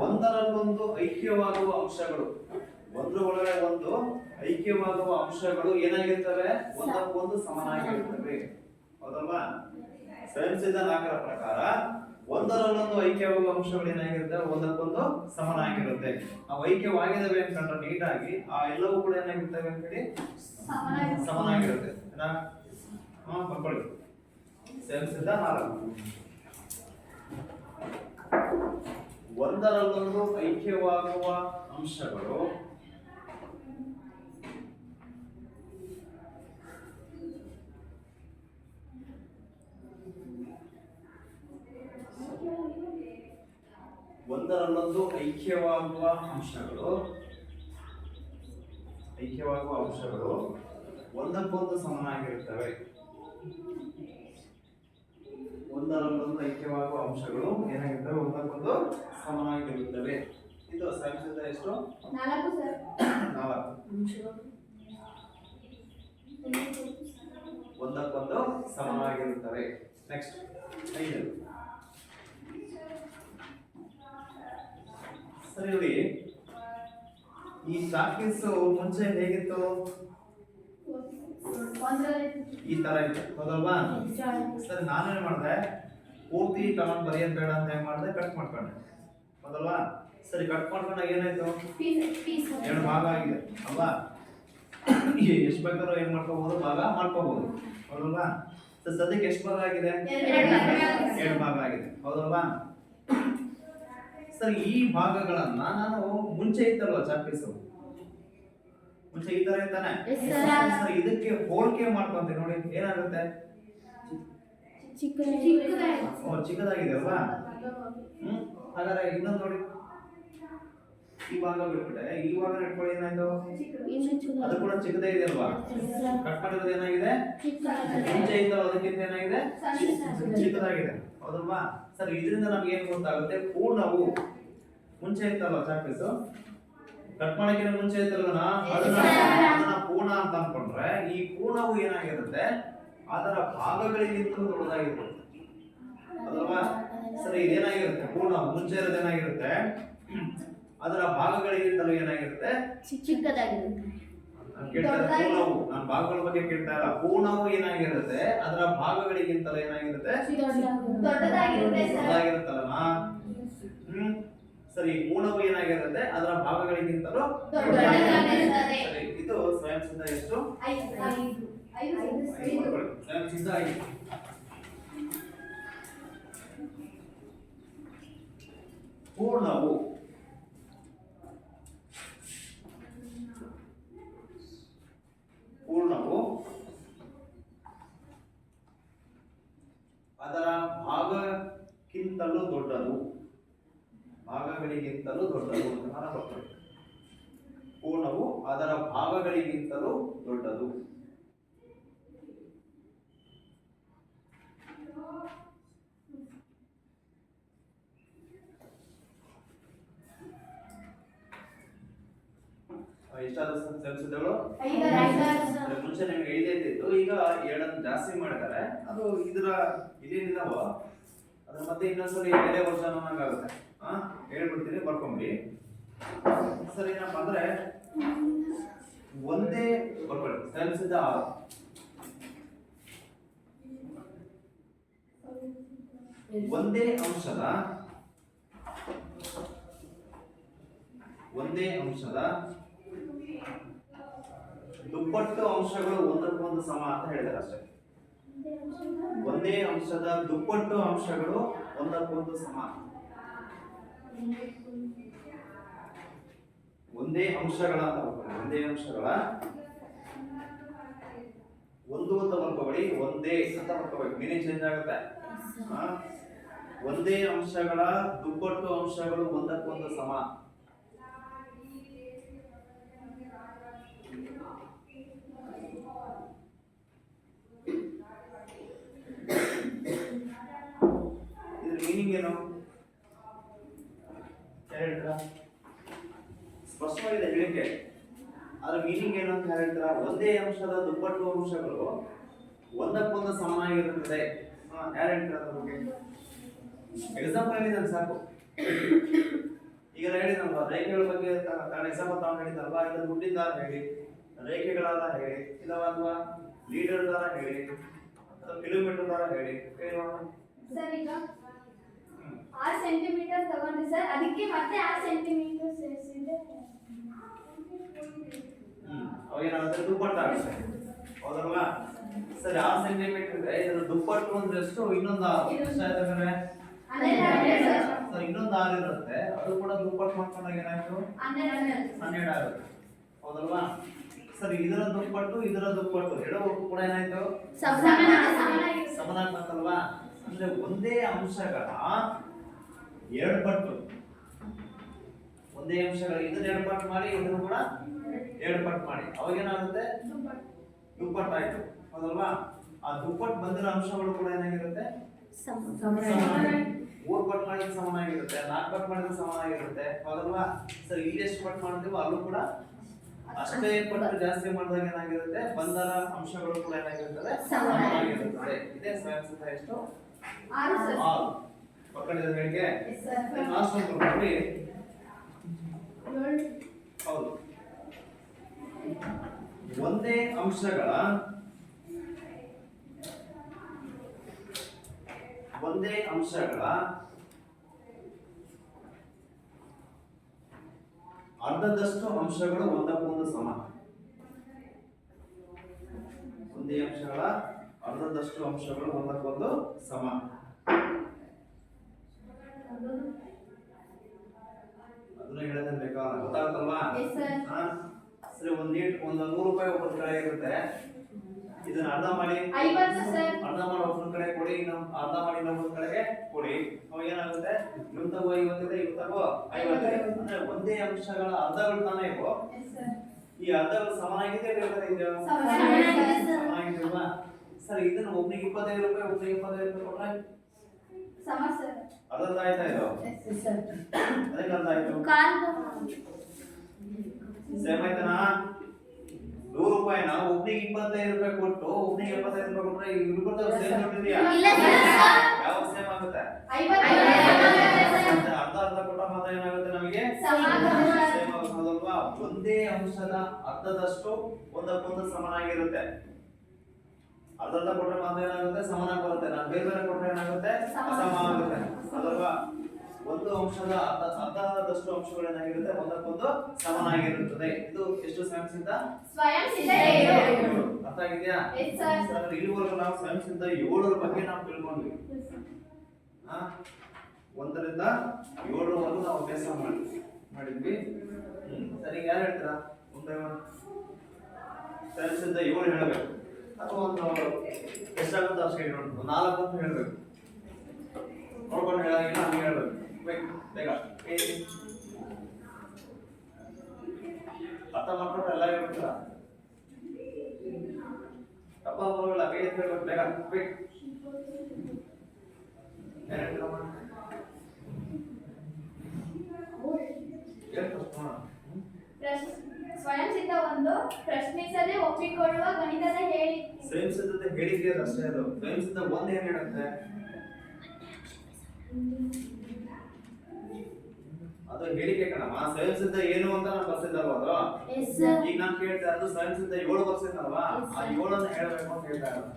ಒಂದರಲ್ಲೊಂದು ಐಕ್ಯವಾಗುವ ಅಂಶಗಳು, ಒಂದ್ರ ಒಳಗಡೆ ಒಂದು ಐಕ್ಯವಾಗುವ ಅಂಶಗಳು ಏನಾಗಿರ್ತವೆ? ಒಂದಕ್ಕೊಂದು ಸಮನಾಗಿರುತ್ತವೆ, ಹೌದಲ್ವಾ? ಸ್ವಯಂ ಸಿದ್ಧ 4ರ ಪ್ರಕಾರ ಒಂದರಲ್ಲೊಂದು ಐಕ್ಯವಾಗುವ ಅಂಶಗಳು ಏನಾಗಿರುತ್ತೆ? ಒಂದಕ್ಕೊಂದು ಸಮನಾಗಿರುತ್ತೆ. ಆ ಐಕ್ಯವಾಗಿದ್ದಾವೆ ಅನ್ಕೊಂಡ್ರೆ ನೀಟಾಗಿ ಆ ಎಲ್ಲವೂ ಕೂಡ ಏನಾಗಿರ್ತವೆ ಅಂತ ಹೇಳಿ ಸಮನಾಗಿರುತ್ತೆ. ಬರ್ಕೊಳ್ಳಿ. ಸ್ವಯಂ ಸಿದ್ಧ 4 ಒಂದರಲ್ಲೊಂದು ಐಕ್ಯವಾಗುವ ಅಂಶಗಳು ಒಂದರಲ್ಲೊಂದು ಐಕ್ಯವಾಗುವ ಅಂಶಗಳು ಒಂದಕ್ಕೊಂದು ಸಮನಾಗಿರುತ್ತವೆ. ಒಂದರಲ್ಲೊಂದು ಐಕ್ಯವಾಗುವ ಅಂಶಗಳು ಏನಾಗಿರ್ತವೆ? ಒಂದಕ್ಕೊಂದು ಸಮನಾಗಿರುತ್ತವೆ. ಇದು ಸ್ವಯಂ ಸಿದ್ಧ ಎಷ್ಟು? 4 ಒಂದಕ್ಕೊಂದು ಸಮನಾಗಿರುತ್ತವೆ. ನೆಕ್ಸ್ಟ್ 5. ಸರಿ ನೋಡಿ, ಈ ಚಾಕೀಸ್ ಮುಂಚೆ ಹೇಗಿತ್ತು? ಈ ತರ ಇತ್ತು, ಹೌದಲ್ವಾ? ಸರಿ ನಾನೇನ್ ಮಾಡಿದೆ, ಪೂರ್ತಿ ತಗೊಂಡ್ ಬರೆಯೋದ್ ಬೇಡ ಅಂತ ಏನ್ ಮಾಡಿದೆ, ಕಟ್ ಮಾಡ್ಕೊಂಡೆ, ಹೌದಲ್ವಾ? ಸರಿ ಕಟ್ ಮಾಡ್ಕೊಂಡಾಗ ಏನಾಯ್ತು? 2 ಭಾಗ ಆಗಿದೆ, ಅಲ್ವಾ? ಎಷ್ಟು ಬೇಕಾದ್ರೂ ಏನ್ ಮಾಡ್ಕೋಬಹುದು, ಭಾಗ ಮಾಡ್ಕೋಬಹುದು, ಹೌದಲ್ವಾ? ಸದ್ಯಕ್ಕೆ ಎಷ್ಟು ಭಾಗ ಆಗಿದೆ? 2 ಭಾಗ ಆಗಿದೆ, ಹೌದಲ್ವಾ? ಸರ್ ಈ ಭಾಗಗಳನ್ನ ನಾನು ಮುಂಚೆ ಇತ್ತಲ್ವಾ ಚಾಪೀಸು, ಮುಂಚೆ ಈ ತರ ಇರ್ತಾನೆ. ಸರ್ ಇದಕ್ಕೆ ಹೋಲಿಕೆ ಮಾಡ್ಕೊಂತೀವಿ ನೋಡಿ, ಏನಾಗುತ್ತೆ? ಚಿಕ್ಕದಾಗಿದೆ ಅಲ್ವಾ? ಹಾಗಾದ್ರೆ ಇನ್ನೊಂದು ನೋಡಿ, ಈ ಭಾಗ ಬಿಟ್ಬಿಟ್ಟೆ ಈ ಭಾಗ ಇಟ್ಕೊಳ್ಳಿ, ಏನಾಯ್ತು? ಅದು ಕೂಡ ಚಿಕ್ಕದೇ ಇದೆ ಅಲ್ವಾ? ಕಟ್ ಮಾಡಿರೋದು ಏನಾಗಿದೆ? ಮುಂಚೆ ಇದ್ದಲ್ಲ ಅದಕ್ಕಿಂತ ಏನಾಗಿದೆ? ಚಿಕ್ಕದಾಗಿದೆ, ಹೌದಲ್ವಾ? ಸರ್ ಇದರಿಂದ ನಮ್ಗೆ ಏನ್ ಗೊತ್ತಾಗುತ್ತೆ? ಪೂರ್ಣವು ಮುಂಚೆ ಇತ್ತಲ್ವಾ ಚಾಪೀಸು, ಕಟ್ ಮಾಡಕ್ಕಿಂತ ಮುಂಚೆ ಇತ್ತಲ್ವ, ಅದನ್ನ ಪೂರ್ಣ ಅಂತ ಅನ್ಕೊಂಡ್ರೆ ಈ ಪೂರ್ಣವು ಏನಾಗಿರುತ್ತೆ? ಅದರ ಭಾಗಗಳಿಗಿಂತಲೂ ದೊಡ್ಡದಾಗಿರುತ್ತೆ, ಅಲ್ವಾ? ಸರಿ ಇದೇನಾಗಿರುತ್ತೆ? ಪೂರ್ಣ ಮುಂಚೆ ಇರೋದು ಏನಾಗಿರುತ್ತೆ? ಅದರ ಭಾಗಗಳಿಗಿಂತಲೂ ಏನಾಗಿರುತ್ತೆ? ಚಿಕ್ಕದಾಗಿರುತ್ತೆ. ಪೂರ್ಣವು, ನಾನು ಭಾಗಗಳ ಬಗ್ಗೆ ಕೇಳ್ತಾ ಇಲ್ಲ, ಪೂರ್ಣವು ಏನಾಗಿರುತ್ತೆ? ಅದರ ಭಾಗಗಳಿಗಿಂತಲೂ ಏನಾಗಿರುತ್ತೆ? ದೊಡ್ಡದಾಗಿರುತ್ತಲ್ಲ. ಸರಿ ಪೂರ್ಣವು ಏನಾಗಿರುತ್ತೆ? ಅದರ ಭಾಗಗಳಿಗಿಂತಲೂ ದೊಡ್ಡದಾಗಿರುತ್ತದೆ. ಸರಿ ಇದು ಸ್ವಯಂ ಸಿದ್ಧ ಎಷ್ಟು? 5. ಸ್ವಯಂ ಸಿದ್ಧ 5. ಪೂರ್ಣವು ಅದರ ಭಾಗಕ್ಕಿಂತಲೂ ದೊಡ್ಡದು, ಭಾಗಗಳಿಗಿಂತಲೂ ದೊಡ್ಡದು ಅಂತ ಬರ್ತದೆ. ಪೂರ್ಣವು ಅದರ ಭಾಗಗಳಿಗಿಂತಲೂ ದೊಡ್ಡದು. ಎಷ್ಟಾದ್ರು ಸಂಖ್ಯೆಗಳು ಐದು. ಮುಂಚೆ ನಿಮ್ಗೆ 5 ಇದ್ದಿತ್ತು, ಈಗ 7 ಜಾಸ್ತಿ ಮಾಡಿದ್ದಾರೆ. ಅದು ಇದೇನಿದಾವೋ ಅದ್ರ ಮತ್ತೆ ಇನ್ನೊಂದ್ಸಲಿ ಬೇರೆ ವರ್ಷನ್ ಅನ್ನಂಗಾಗುತ್ತೆ. ಹೇಳ್ಬಿಡ್ತೀನಿ, ಬರ್ಕೊಂಬಿಡಿ. ಸರ್ ಏನಪ್ಪ ಅಂದ್ರೆ ಒಂದೇ ಬರ್ಕೊಳ್ಳಿ, ಸಂಖ್ಯೆದ 6. ಒಂದೇ ಅಂಶದ ದುಪ್ಪಟ್ಟು ಅಂಶಗಳು ಒಂದಕ್ಕೊಂದು ಸಮ ಅಂತ ಹೇಳಿದ್ದಾರೆ ಅಷ್ಟೇ. ಒಂದೇ ಅಂಶದ ದುಪ್ಪಟ್ಟು ಅಂಶಗಳು ಒಂದಕ್ಕೊಂದು ಸಮ. ಒಂದೇ ಅಂಶಗಳ ಅಂತ ಬರ್ಕೊಳ್ಳಿ. ಒಂದೇ ಅಂಶಗಳ ಒಂದು ಅಂತ ಬರ್ಕೋಬೇಡಿ, ಒಂದೇ ಅಂತ ಬರ್ಕೋಬೇಕು. ಮೀನಿಂಗ್ ಚೇಂಜ್ ಆಗುತ್ತೆ. ಒಂದೇ ಅಂಶಗಳ ದುಪ್ಪಟ್ಟು ಅಂಶಗಳು ಒಂದಕ್ಕೊಂದು ಸಮ. ಇದ್ರ ಮೀನಿಂಗ್ ಏನು ಹೇಳ್ತೀರಾ? ಸ್ಪಷ್ಟವಾಗಿದೆ ಹೇಳಿಕೆ, ಅದ್ರ ಮೀನಿಂಗ್ ಏನು ಅಂತ ಹೇಳ್ತೀರಾ? ಒಂದೇ ಅಂಶದ ದುಪ್ಪಟ್ಟು ಅಂಶಗಳು ಒಂದಕ್ಕೊಂದು ಸಮನಾಗಿರುತ್ತದೆ. ಯಾರು ಹೇಳ್ತೀರಾ ಅದ್ರ ಬಗ್ಗೆ? ಎಕ್ಸಾಂಪಲ್ ಹೇಳಿದ್ರೆ ಸಾಕು. ಈಗ ಹೇಳಿದಲ್ವಾ ರೇಖೆಗಳ ಬಗ್ಗೆ ಎಕ್ಸಾಂಪಲ್ ತಗೊಂಡು ಹೇಳಿದಲ್ವಾ, ಇದು ದುಡ್ಡಿನ ದಾರ ಹೇಳಿ, ರೇಖೆಗಳಾದ ಹೇಳಿ, ಅಥವಾ ಲೀಟರ್ ದಾರ ಹೇಳಿ, ಅಥವಾ ಕಿಲೋಮೀಟರ್ ದಾರ ಹೇಳಿ. ಸರ್ ಈಗ 6 ಸೆಂಟಿಮೀಟರ್ ತಗೊಂಡ್ರಿ ಸರ್, ಅದಕ್ಕೆ ಮತ್ತೆ 6 ಸೆಂಟಿಮೀಟರ್ ಸೇರಿಸಿದ್ರೆ ಅವಾಗೇನಾಗುತ್ತೆ? ದುಪ್ಪಟ್ಟಾಗುತ್ತೆ, ಹೌದಲ್ವಾ? ಸರಿ, 6 ಸೆಂಟಿಮೀಟರ್ ಇದೆ, ಇದರ ದುಪ್ಪಟ್ಟು ಅಂದ್ರೆ ಎಷ್ಟು? ಇನ್ನೊಂದು 6 ಎಷ್ಟು ಆಯ್ತಂದ್ರೆ ಸರ್ ಇನ್ನೊಂದು 6 ಇರುತ್ತೆ, ಅದು ಕೂಡ ದುಪ್ಪಟ್ಟು ಮಾಡ್ಕೊಂಡಾಗ ಏನಾಯ್ತು? 12 ಆಗುತ್ತೆ, ಹೌದಲ್ವಾ? ಸರಿ, ಇದರ ದುಪ್ಪಟ್ಟು ಎರಡೂ ಕೂಡ ಏನಾಯ್ತು? ಸಮನಾಗ್ತಲ್ವಾ? ಅಂದ್ರೆ ಒಂದೇ ಅಂಶಗಳ 2 ಪಟ್ಟು. ಒಂದೇ ಅಂಶಗಳ ಇದನ್ನ 2 ಪಟ್ಟು ಮಾಡಿ, ಇದನ್ನು ಕೂಡ 2 ಪಟ್ಟು ಮಾಡಿ, ಅವಾಗ ಏನಾಗುತ್ತೆ? ದುಪ್ಪಟ್ಟು ಆಯ್ತು, ಹೌದಲ್ವಾ? ಆ ದುಪ್ಪಟ್ಟು ಬಂದಿರೋ ಅಂಶಗಳು ಕೂಡ ಏನಾಗಿರುತ್ತೆ? 3 ಪಟ್ಟು ಮಾಡಿದ್ರೆ ಸಮನಾಗಿರುತ್ತೆ, 4 ಪಟ್ಟು ಮಾಡಿದ್ರೆ ಸಮನಾಗಿರುತ್ತೆ, ಹೌದಲ್ವಾ? ಸರ್ ಇಲ್ಲಿ ಎಷ್ಟು ಪಟ್ಟು ಮಾಡ್ತೀವೋ ಅಲ್ಲೂ ಕೂಡ ಅಷ್ಟೇ ಪಟ್ಟು ಜಾಸ್ತಿ ಮಾಡಿದಾಗ ಏನಾಗಿರುತ್ತೆ? ಬಂದರ ಅಂಶಗಳು ಕೂಡ ಏನಾಗಿರುತ್ತದೆ? ಸಮನಾಗಿರುತ್ತದೆ. ಇದೇ ಸ್ವಯಂಸಿದ್ಧ ಎಷ್ಟು? 6. ಪಕ್ಕದ ಹೇಳಿಕೆ ಲಾಸ್ಟ್ ಒಂದು ಬರ್ಕೊಳ್ಳಿ. ಹೌದು, ಒಂದೇ ಅಂಶಗಳ ಅರ್ಧದಷ್ಟು ಅಂಶಗಳು ಒಂದಕ್ಕೊಂದು ಸಮ. ಒಂದೇ ಅಂಶಗಳ ಅರ್ಧದಷ್ಟು ಅಂಶಗಳು ಒಂದಕ್ಕೊಂದು ಸಮ. ಅದನ್ನ ಹೇಳೋದೇ ಬೇಕಾದ ಗೊತ್ತಾಗುತ್ತಲ್ವಾ? ಸರಿ, ಒಂದು 100 ರೂಪಾಯಿ ಒಬ್ಬರ ಕಡೆ ಇರುತ್ತೆ, ಇದನ್ನ ಅರ್ಧ ಮಾಡಿ 50 ಸರ್, ಅರ್ಧ ಮಾಡಿ ಒಬ್ಬರ ಕಡೆ ಕೊಡಿ, ಅರ್ಧ ಮಾಡಿ ಇನ್ನೊಬ್ಬರ ಕಡೆಗೆ ಕೊಡಿ, ಅವಾಗ ಏನಾಗುತ್ತೆ? ಇವ್ನು ತಗೋ 50 ಇದೆ, ಇವ್ನು ತಗೋ 50 ಇದೆ. ಅಂದ್ರೆ ಒಂದೇ ಅಂಶಗಳ ಅರ್ಧಗಳು ತಾನೇ ಇವು. ಈ ಅರ್ಧಗಳು ಸಮನಾಗಿದೆ ಬೇಕಾದ್ರೆ ಸಮನಾಗಿದೆಯಲ್ವಾ? ಸರಿ, ಇದನ್ನ ಒಬ್ನಿಗೆ 25 ರೂಪಾಯಿ, ಒಬ್ನಿಗೆ 25 ರೂಪಾಯಿ ಕೊಟ್ರೆ ಸಮ ಸರ್. ಅರ್ಧ ಆಯ್ತಾ? ಇದು ಅದಕ್ಕೆ ಅರ್ಧ ಆಯ್ತು, ಸೇಮ್ ಆಯ್ತಾನಾ? 100 ರೂಪಾಯಿನ ಒಬ್ನಿಗೆ 25 ರೂಪಾಯಿ ಕೊಟ್ಟು ಒಬ್ನಿಗೆ 75 ರೂಪಾಯಿ ಕೊಟ್ರೆ ಇಬ್ಬರು ಸೇಮ್ ಕೊಟ್ಟಿದ್ಯಾ? ಯಾವ ಸೇಮ್ ಆಗುತ್ತೆ? ಅರ್ಧ ಅರ್ಧ ಕೊಟ್ಟ ಮಾತ್ರ ಏನಾಗುತ್ತೆ ನಮಗೆ? ಸೇಮ್ ಆಗುತ್ತೆ, ಹೌದಲ್ವಾ? ಒಂದೇ ಅಂಶದ ಅರ್ಧದಷ್ಟು ಒಂದಕ್ಕೊಂದು ಸಮನಾಗಿರುತ್ತೆ. ಅರ್ಧ ಕೊಟ್ರೆ ಮಾತ್ರ ಏನಾಗುತ್ತೆ? ಸಮನಾಗಿ ಬರುತ್ತೆ. ನಾನು ಬೇರೆ ಬೇರೆ ಕೊಟ್ರೆ ಏನಾಗುತ್ತೆ? ಅಸಮ ಆಗುತ್ತೆ, ಹೌದಲ್ವಾ? ಒಂದು ಅಂಶದ ಅರ್ಧದಷ್ಟು ಅಂಶಗಳು ಏನಾಗಿರುತ್ತೆ? ಒಂದಕ್ಕೊಂದು ಸಮನಾಗಿರುತ್ತದೆ. ಇದು ಎಷ್ಟು ಸ್ವಯಂಸಿದ್ಧ? ಅರ್ಥ ಆಗಿದೆಯಾ? ಇಲ್ಲಿವರೆಗೂ ನಾವು ಸ್ವಯಂಸಿದ್ಧ 7 ಬಗ್ಗೆ ನಾವು ತಿಳ್ಕೊಂಡ್ವಿ. 1 ರಿಂದ 7 ವರೆಗೂ ನಾವು ಅಭ್ಯಾಸ ಮಾಡಿದ್ವಿ. ಸರಿ, ಯಾರು ಹೇಳ್ತೀರಾ? ಸ್ವಯಂಸಿದ್ಧ 7 ಹೇಳಬೇಕು, ಅಥವಾ ಒಂದು ಎಷ್ಟಾಗುತ್ತೆ ಅಷ್ಟು ಹೇಳಬೇಕು. 4 ಅಂತ ಹೇಳಬೇಕು, ನೋಡ್ಕೊಂಡು ಹೇಳಾಗಿಲ್ಲ ಹಂಗೆ ಹೇಳ್ಬೇಕು. ಬೇಗ ಅರ್ಥ ಮಾಡ್ಕೊಂಡ್ರೆ ಎಲ್ಲ ಹೇಳ್ಬಿಡ್ತೀರ. ತಪ್ಪ ಬರೋಲ್ಲ, ಕೈ ಎತ್ತಿ ಹೇಳ್ಬೇಕು ಬೇಗ. ಏನ್ ಹೇಳ್ತೀರಮ್ಮ? ಹೇಳ್ ಫಸ್ಟ್ ನೋಡೋಣ. ಸ್ವಯಂ ಸಿದ್ಧ ಒಂದು ಪ್ರಶ್ನಿಸದೆ ಒಪ್ಪಿಕೊಳ್ಳುವ ಗಣಿತದ ಹೇಳಿಕೆ. ಸ್ವಯಂ ಸಿದ್ಧತೆ ಹೇಳಿಕೆ ಅಷ್ಟೇ ಅದು. ಸ್ವಯಂ ಸಿದ್ಧ ಒಂದು ಏನ್ ಹೇಳುತ್ತೆ? ಅದು ಹೇಳಿಕೆ ಕಣಮ್ಮ. ಸ್ವಯಂ ಸಿದ್ಧ ಏನು ಅಂತ ನಾನು ಬರ್ಸಿದ್ದಲ್ವ ಅದು? ಈಗ ನಾನು ಕೇಳ್ತಾ ಇರೋದು ಸ್ವಯಂ ಸಿದ್ಧ 7 ಬರ್ಸಿದ್ದಲ್ವಾ? ಆ 7 ಅನ್ನು ಹೇಳಬೇಕು ಅಂತ ಹೇಳ್ತಾ ಇರೋದು.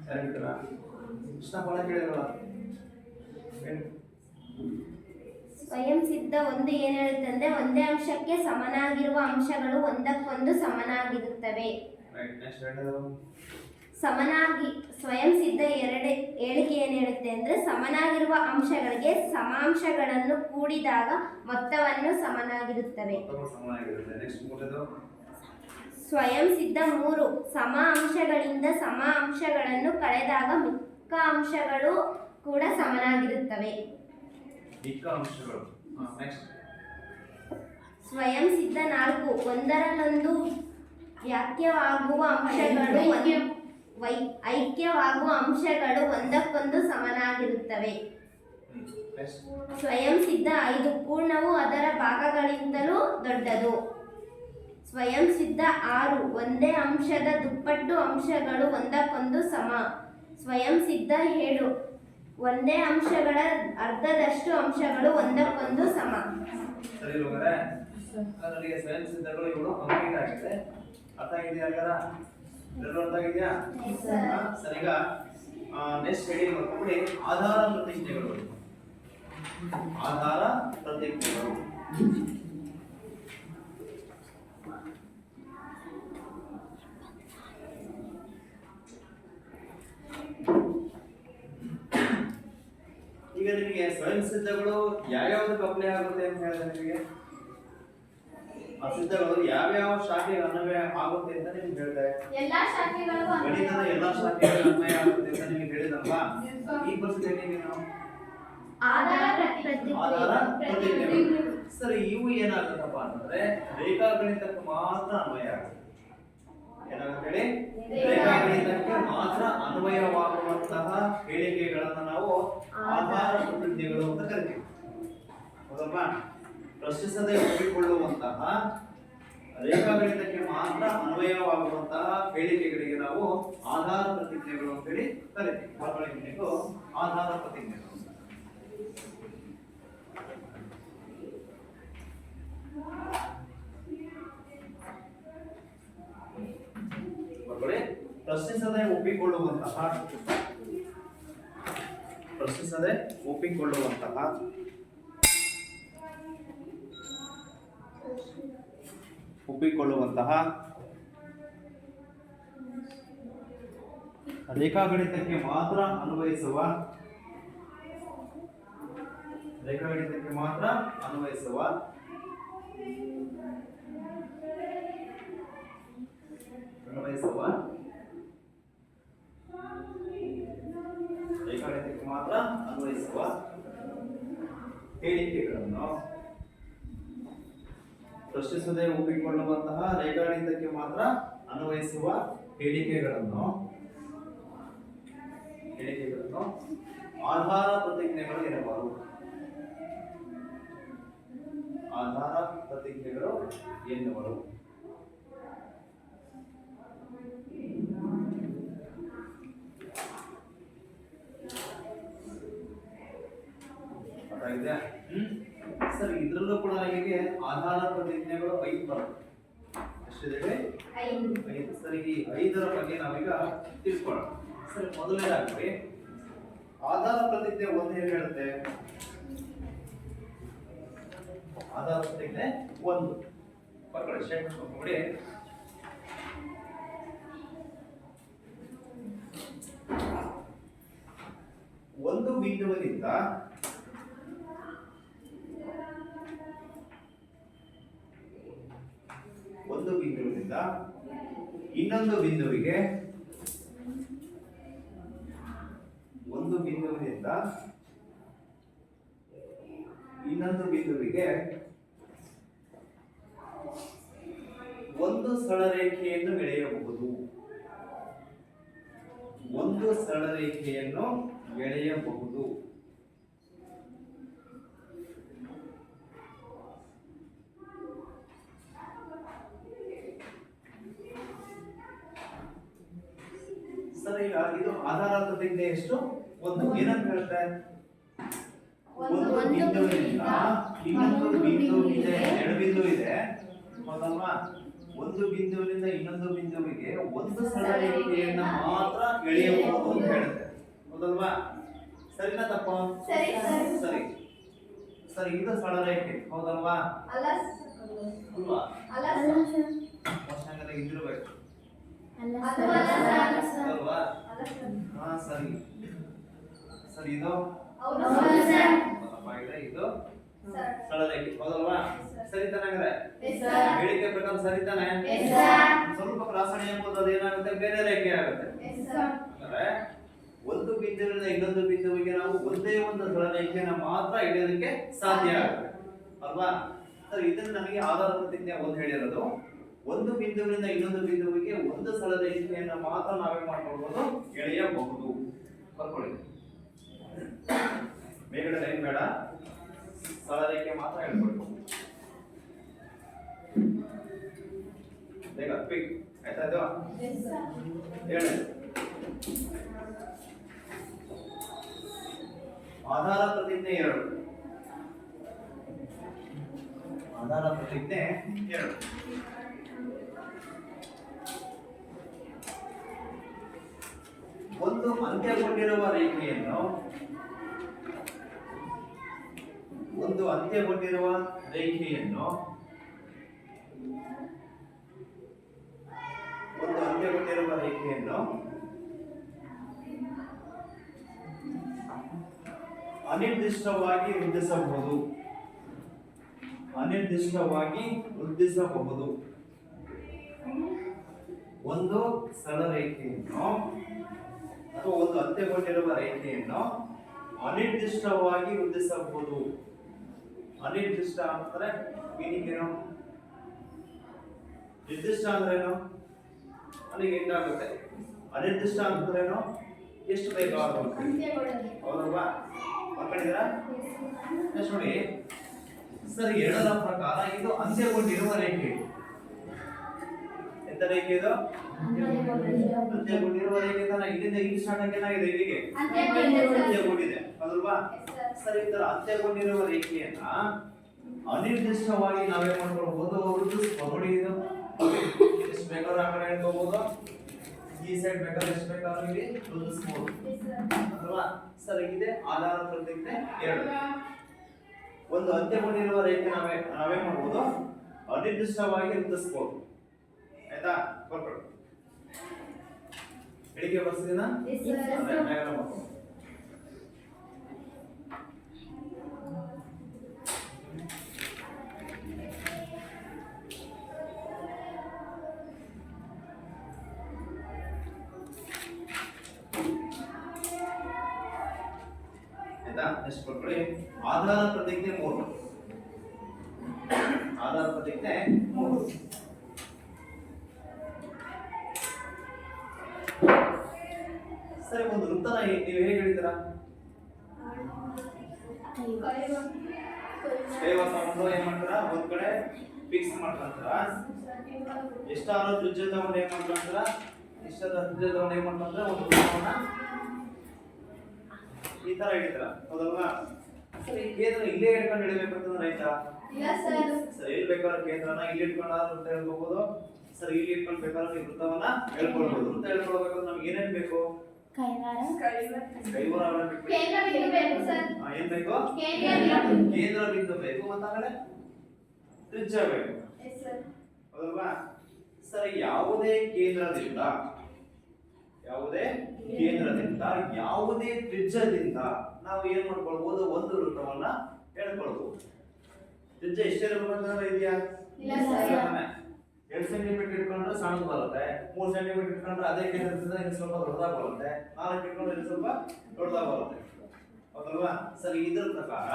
ಸರಿನಾ? ಇಷ್ಟ ಬಹಳ ಕೇಳಿರಲ್ಲ. ಸ್ವಯಂ ಸಿದ್ಧ ಒಂದು ಏನು ಹೇಳುತ್ತಂದ್ರೆ ಒಂದೇ ಅಂಶಕ್ಕೆ ಸಮನಾಗಿರುವ ಅಂಶಗಳು ಒಂದಕ್ಕೊಂದು ಸಮನಾಗಿರುತ್ತವೆ. ರೈಟ್. ನೆಕ್ಸ್ಟ್ ಹೇಳೋದು ಸಮನಾಗಿ ಸ್ವಯಂ ಸಿದ್ಧ ಹೇಳಿಕೆ ಏನು ಹೇಳುತ್ತೆ ಅಂದ್ರೆ ಸಮನಾಗಿರುವ ಅಂಶಗಳಿಗೆ ಸಮಾಂಶಗಳನ್ನು ಕೂಡಿದಾಗ ಮೊತ್ತವನ್ನು ಸಮನಾಗಿರುತ್ತವೆ. ಸಮನಾಗಿರುತ್ತೆ. ನೆಕ್ಸ್ಟ್ ಮೂರನೇದು ಸ್ವಯಂ ಸಿದ್ಧ 3 ಸಮ ಅಂಶಗಳಿಂದ ಸಮ ಅಂಶಗಳನ್ನು ಕಳೆದಾಗ ಮಿಕ್ಕ ಅಂಶಗಳು ಕೂಡ ಸಮನಾಗಿರುತ್ತವೆ. ಮಿಕ್ಕ ಅಂಶಗಳು. ನೆಕ್ಸ್ಟ್ ಸ್ವಯಂ ಸಿದ್ಧ 4 ಒಂದರಲ್ಲೊಂದು ಐಕ್ಯವಾಗುವ ಅಂಶಗಳು ಒಂದಕ್ಕೊಂದು ಸಮನಾಗಿರುತ್ತವೆ. ನೆಕ್ಸ್ಟ್ ಸ್ವಯಂ ಸಿದ್ಧ 5 ಪೂರ್ಣವು ಅದರ ಭಾಗಗಳಿಂದಲೂ ದೊಡ್ಡದು. ಸ್ವಯಂ ಸಿದ್ಧ 6 ಒಂದೇ ಅಂಶದ ದುಪ್ಪಟ್ಟು ಅಂಶಗಳು ಒಂದಕ್ಕೊಂದು ಸಮ. ಸ್ವಯಂ ಸಿದ್ಧ 7 ಒಂದೇ ಅಂಶಗಳ ಅರ್ಧದಷ್ಟು ಅಂಶಗಳು ಒಂದಕ್ಕೊಂದು ಸಮ. ಸರಿ ಹೋಗರೆ ನನಗೆ ಸ್ವಯಂ ಸಿದ್ಧಗಳು ಇವರು ಕಂಪ್ಲೀಟ್ ಆಗಿದೆ. ಅರ್ಥ ಆಗಿದೆಯಾ? ಎಲ್ಲರೂ ಅರ್ಥ ಆಗಿದೆಯಾ? ಸರಿ. ಈಗ ನೆಕ್ಸ್ಟ್ ಹೆಡಿಂಗ್ ಮಾಡ್ಕೊಂಡ್ಬಿಡಿ ಆಧಾರ ಪ್ರತಿಜ್ಞೆಗಳು. ಆಧಾರ ಪ್ರತಿಜ್ಞೆಗಳು. ಈಗ ನಿಮಗೆ ಸ್ವಯಂ ಸಿದ್ಧಗಳು ಯಾವ್ಯಾವ್ದಕ್ಕೆ ಅಪ್ಲೈ ಆಗುತ್ತೆ ಅಂತ ಹೇಳಿದ್ರೆ ನಿಮಗೆ ಆ ಸಿದ್ಧಗಳು ಯಾವ್ಯಾವ ಶಾಖೆಗೆ ಅನ್ವಯ ಆಗುತ್ತೆ ಅಂತ ನಿಮ್ಗೆ ಹೇಳ್ತಾರೆ. ಎಲ್ಲಾ ಶಾಖೆಗಳಿಗೂ ಗಣಿತದ ಎಲ್ಲಾ ಶಾಖೆಗಳಿಗೆ ಅನ್ವಯ ಆಗುತ್ತೆ ಅಂತ ನಿಮಗೆ ಹೇಳಿದಲ್ವಾ? ಈ ಪರಿಸ್ಥಿತಿಯಲ್ಲಿ ನೀವು ಆಧಾರ ಪ್ರತಿಜ್ಞೆಗಳು. ಸರಿ, ಇವು ಏನಾಗುತ್ತಪ್ಪ ಅಂತಂದ್ರೆ ರೇಖಾಗಣಿತಕ್ಕೆ ಮಾತ್ರ ಅನ್ವಯ ಆಗುತ್ತೆ. ಏನಾಗುತ್ತೆ ಹೇಳಿ? ರೇಖಾಗಣಿತಕ್ಕೆ ಮಾತ್ರ ಅನ್ವಯವಾಗುವಂತಹ ಹೇಳಿಕೆಗಳನ್ನ ನಾವು ಆಧಾರ ಪ್ರತಿಜ್ಞೆಗಳು ಅಂತ ಕರಿತೀವಿ. ಹೌದಲ್ವಾ? ಪ್ರಶ್ನಿಸದೆ ಒಪ್ಪಿಕೊಳ್ಳುವಂತಹ ರೇಖಾಗಣಿತಕ್ಕೆ ಮಾತ್ರ ಅನ್ವಯವಾಗುವಂತಹ ಹೇಳಿಕೆಗಳಿಗೆ ನಾವು ಆಧಾರ ಪ್ರತಿಜ್ಞೆಗಳು ಅಂತ ಹೇಳಿ ಕರಿತೀವಿ. ಬರ್ಕೊಳ್ಳಿ, ಆಧಾರ ಪ್ರತಿಜ್ಞೆಗಳು. ಪ್ರಶ್ನಿಸದೆ ಒಪ್ಪಿಕೊಳ್ಳುವಂತಹ ರೇಖಾಗಣಿತಕ್ಕೆ ಮಾತ್ರ ಅನ್ವಯಿಸುವ ಹೇಳಿಕೆಗಳನ್ನು ಪ್ರಶ್ನಿಸದೆ ಒಪ್ಪಿಕೊಳ್ಳುವಂತಹ ರೇಖಾಗಣಿತಕ್ಕೆ ಮಾತ್ರ ಅನ್ವಯಿಸುವ ಹೇಳಿಕೆಗಳನ್ನು ಆಧಾರ ಪ್ರತಿಜ್ಞೆಗಳು ಎನ್ನಬಹುದು. ಸರ್, ಇದ್ರಲ್ಲೂ ಕೂಡ ನಮಗೆ ಆಧಾರ ಪ್ರತಿಜ್ಞೆಗಳು 5 ಬರುತ್ತೆ. ಎಷ್ಟಿದೆ? 5. ಸರಿ, ಈ 5ರ ಬಗ್ಗೆ ನಾವೀಗ ತಿಳ್ಕೊಳ್ಳೋಣ. ಸರಿ, ಮೊದಲನೇದಾಗಿ ಆಧಾರ ಪ್ರತಿಜ್ಞೆ 1 ಹೇಗೆ ಹೇಳುತ್ತೆ? ಆಧಾರ ಪ್ರತಿಜ್ಞೆ 1 ಬರ್ಕೊಳ್ಳಿ, ಸ್ಟೇಟ್ಮೆಂಟ್ ಮಾಡ್ಕೊಂಡ್ಬಿಡಿ. ಒಂದು ಬಿಂದುವಿನಿಂದ ಇನ್ನೊಂದು ಬಿಂದುವಿಗೆ ಒಂದು ಸರಳರೇಖೆಯನ್ನು ಎಳೆಯಬಹುದು. ಸರ್ ಈಗ ಇದು ಆಧಾರದ ಪ್ರತಿಜ್ಞೆ ಎಷ್ಟು? ಒಂದು ಏನಂತ ಹೇಳುತ್ತೆ? ಒಂದು ಬಿಂದುವಿನಿಂದ ಇನ್ನೊಂದು ಬಿಂದುವಿಗೆ ಎಡಬಿಂದು ಇದೆ ಹೌದಲ್ವಾ? ಒಂದು ಬಿಂದುವಿನಿಂದ ಇನ್ನೊಂದು ಬಿಂದುವಿಗೆ ಒಂದು ಸರಳ ರೇಖೆಯನ್ನ ಮಾತ್ರ ಎಳೆಯಬಹುದು ಅಂತ ಹೇಳುತ್ತೆ ಹೌದಲ್ವಾ? ಸರಿನಾ ತಪ್ಪ? ಸರಿ ಸರ್. ಸರಿ ಸರಿ, ಇದು ಸರಳ ರೇಖೆ ಹೌದಲ್ವಾ? ಅಲ್ಲ ಅಲ್ವಾ? ಅಲ್ಲ ವರ್ಷಾಂಗದ ಇದಿರಬೇಕು ಅದು ಅಲ್ಲ ಸರ್. ಅಲ್ವಾ? ಅಲ್ಲ ಸರ್. ಹಾ ಸರಿ ಸರಿ, ಇದು ಹೌದು ಸರ್. ತಪ್ಪಾಗಿದೆ. ಇದು ಸರ್. ಸರಳ ರೇಖೆ ಹೌದಲ್ವಾ? ಸರಿ ತಾನಾಗ್ರೆ ಎಸ್ ಸರ್. ಹೇಳಿಕೆ ಪ್ರಕಾರ ಸರಿ ತಾನೆ? Yes sir. ಸ್ವಲ್ಪ ಪ್ರಾಸಣೆ ಎಂಬುದು ಅದೇನಾಗುತ್ತೆ? ಬೇರೆ ರೇಖೆ ಆಗುತ್ತೆ. Yes sir. ಅಂದ್ರೆ ಒಂದು ಬಿಂದುವಿನಿಂದ ಇನ್ನೊಂದು ಬಿಂದುವಿಗೆ ನಾವು ಒಂದೇ ಒಂದು ಸರಳ ರೇಖೆಯನ್ನು ಮಾತ್ರ ಎಳೆಯೋದಕ್ಕೆ ಸಾಧ್ಯ ಆಗುತ್ತೆ ಅಲ್ವಾ? ಸರ್ ಇದನ್ನ ನಮಗೆ ಆಧಾರ ಪ್ರತಿಜ್ಞೆ ಒಂದು ಹೇಳಿರೋದು. ಒಂದು ಬಿಂದುವಿನಿಂದ ಇನ್ನೊಂದು ಬಿಂದುವಿಗೆ ಒಂದು ಸರಳ ರೇಖೆಯನ್ನು ಮಾತ್ರ ನಾವೇ ಮಾಡ್ಕೊಳ್ಬಹುದು, ಎಳೆಯಬಹುದು. ಬರ್ಕೊಳ್ಳಿ, ಬೇಗಡೆ ಲೈನ್ ಬೇಡ, ಸರಳ ರೇಖೆ ಮಾತ್ರ ಹೇಳ್ಕೊಳ್ಬಹುದು. ಬೇಗ ಕ್ವಿಕ್ ಆಯ್ತಾ? ಇದು ಎಸ್ ಸರ್. ಹೇಳಿ. ಆಧಾರ ಪ್ರತಿಜ್ಞೆ 2. ಆಧಾರ ಪ್ರತಿಜ್ಞೆ 2. ಒಂದು ಅಂತ್ಯಗೊಂಡಿರುವ ರೇಖೆಯನ್ನು ಒಂದು ಅಂತ್ಯಗೊಂಡಿರುವ ರೇಖೆಯನ್ನು ಅನಿರ್ದಿಷ್ಟವಾಗಿ ವೃದ್ಧಿಸಬಹುದು. ಅನಿರ್ದಿಷ್ಟವಾಗಿ ವೃದ್ಧಿಸಬಹುದು. ಒಂದು ಸರಳ ರೇಖೆಯನ್ನು ಅಥವಾ ಒಂದು ಅಂತ್ಯಗೊಂಡಿರುವ ರೇಖೆಯನ್ನು ಅನಿರ್ದಿಷ್ಟವಾಗಿ ವೃದ್ಧಿಸಬಹುದು. ಅನಿರ್ದಿಷ್ಟ ಅಂದ್ರೆ ಮೀನಿಂಗ್ ಏನು? ನಿರ್ದಿಷ್ಟ ಅಂದ್ರೇನು? ಅಲ್ಲಿಗೆ ಎಂಟಾಗುತ್ತೆ. ಅನಿರ್ದಿಷ್ಟ ಅಂತಂದ್ರೇನು? ಎಷ್ಟು ಬೇಕಾಗುತ್ತೆ, ಹೌದಲ್ವಾ? ಮಕ್ಕಳಿದ್ದೀರಾ? ನೆಕ್ಸ್ಟ್ ನೋಡಿ, ಸರ್ 2ರ ಪ್ರಕಾರ ಇದು ಅಂತ್ಯಗೊಂಡಿರುವ ರೇಖೆ. ಎಂತ ರೇಖೆ ಇದು? ಅಂತ್ಯಗೊಂಡಿರುವ ರೇಖೆ. ಇಲ್ಲಿಂದ ಇಲ್ಲಿ ಸ್ಟಾರ್ಟ್ ಆಗಿ ಏನಾಗಿದೆ? ಇಲ್ಲಿಗೆ ಅಂತ್ಯಗೊಂಡಿದೆ, ಹೌದಲ್ವಾ? ಸರ್ ಈ ತರ ಅಂತ್ಯಗೊಂಡಿರುವ ರೇಖೆಯನ್ನ ಅನಿರ್ದಿಷ್ಟವಾಗಿ ನಾವೇ ಮಾಡ್ಕೊಳ್ಬಹುದು. ನೋಡಿ, ಇದು ಎಷ್ಟು ಬೇಕಾದ್ರೂ ಆ ಕಡೆ ಹೇಳ್ಕೋಬಹುದು, ಈ ಸೈಡ್ ಬೇಕಾದ್ರೆ ಎಷ್ಟು ಬೇಕಾದ್ರೂ ಇಲ್ಲಿ ವೃದ್ಧಿಸಬಹುದು, ಅಲ್ವಾ? ಸರ್ ಇದೆ ಆಧಾರ ಪ್ರತಿಜ್ಞೆ 2. ಒಂದು ಅಂತ್ಯಗೊಂಡಿರುವ ರೇಖೆ ನಾವೇ ಮಾಡಬಹುದು, ಅನಿರ್ದಿಷ್ಟವಾಗಿ ವೃದ್ಧಿಸಬಹುದು. ಆಯ್ತಾ? ಬರ್ಕೊಳ್ಳಿ. ಹೇಳಿಕೆ ಬರ್ಸಿದಿನ? ನೆಕ್ಸ್ಟ್ ಬರ್ಕೊಳ್ಳಿ. ಆಧಾರ ಪ್ರತಿಜ್ಞೆ 3. ಆಧಾರ ಪ್ರತಿಜ್ಞೆ 3. ಸರಿ, ಒಂದು ವೃತ್ತನ ನೀವು ಹೇಗೆ ಹೇಳಿದ್ದೀರಾ? ಕೈವಾಸ ಒಂದು ಏನ್ ಮಾಡ್ತಾರ? ಒಂದ್ ಕಡೆ ಫಿಕ್ಸ್ ಮಾಡ್ಕೊಂತಾರ. ಎಷ್ಟಾದ್ರೂ ತ್ರಿಜ್ಯ ತಗೊಂಡು ಏನ್ ಮಾಡ್ಕೊಂತಾರ? ಇಷ್ಟಾದ ತ್ರಿಜ್ಯ ತಗೊಂಡು ಏನ್ ಮಾಡ್ಕೊಂತಾರ? ಒಂದು ವೃತ್ತವನ್ನ ಈ ತರ ಹಿಡಿತಾರ, ಹೌದಲ್ವಾ? ಸರಿ, ಕೇಂದ್ರ ಇಲ್ಲೇ ಹಿಡ್ಕೊಂಡು ಹಿಡಿಬೇಕಂತಂದ್ರೆ ಆಯ್ತಾ? ಸರ್ ಎಲ್ಲಿ ಬೇಕಾದ್ರೆ ಕೇಂದ್ರನ ಇಲ್ಲಿ ಇಟ್ಕೊಂಡಾದ್ರೂ ವೃತ್ತ ಹೇಳ್ಕೋಬಹುದು. ಸರ್ ಇಲ್ಲಿ ಇಟ್ಕೊಂಡು ಬೇಕಾದ್ರೆ ಈ ವೃತ್ತವನ್ನ ಹೇಳ್ಕೊಳ್ಬಹುದು. ವೃತ್ತ ಹೇಳ್ಕೊಳ್ಬೇಕಂದ್ರೆ ನಮ್ಗೆ ಏನೇನ್ ಬೇಕು? ಕೈವಾರ ಬೇಕು. ಏನ್ ಬೇಕು? ಕೇಂದ್ರ ಬಿಂದು ಬೇಕು, ಮತ್ತೆ ತ್ರಿಜ್ಯ ಬೇಕು, ಹೌದಲ್ವಾ? ಸರಿ, ಯಾವುದೇ ಕೇಂದ್ರದಿಂದ ಯಾವುದೇ ತ್ರಿಜ್ಯದಿಂದ ನಾವು ಏನ್ ಮಾಡ್ಕೊಳ್ಬಹುದು? ಒಂದು ವೃತ್ತವನ್ನ ಹೇಳ್ಕೊಳ್ಬಹುದು. ತ್ರಿಜ್ಯ ಎಷ್ಟೇ ಇರಬೇಕಂದ್ರೆ ಇದೆಯಾ? 2 ಸೆಂಟಿಮೀಟರ್ ಇಟ್ಕೊಂಡ್ರೆ ಸಣ್ಣದು ಬರುತ್ತೆ, 3 ಸೆಂಟಿಮೀಟರ್ ಇಟ್ಕೊಂಡ್ರೆ ಅದೇ ಕೇಂದ್ರದಿಂದ ಇನ್ನು ಸ್ವಲ್ಪ ದೊಡ್ಡದಾಗಿ ಬರುತ್ತೆ, 4 ಇಟ್ಕೊಂಡ್ರೆ ಇನ್ನು ಸ್ವಲ್ಪ ದೊಡ್ಡದಾಗಿ ಬರುತ್ತೆ, ಹೌದಲ್ವಾ? ಸರಿ, ಇದರ ಪ್ರಕಾರ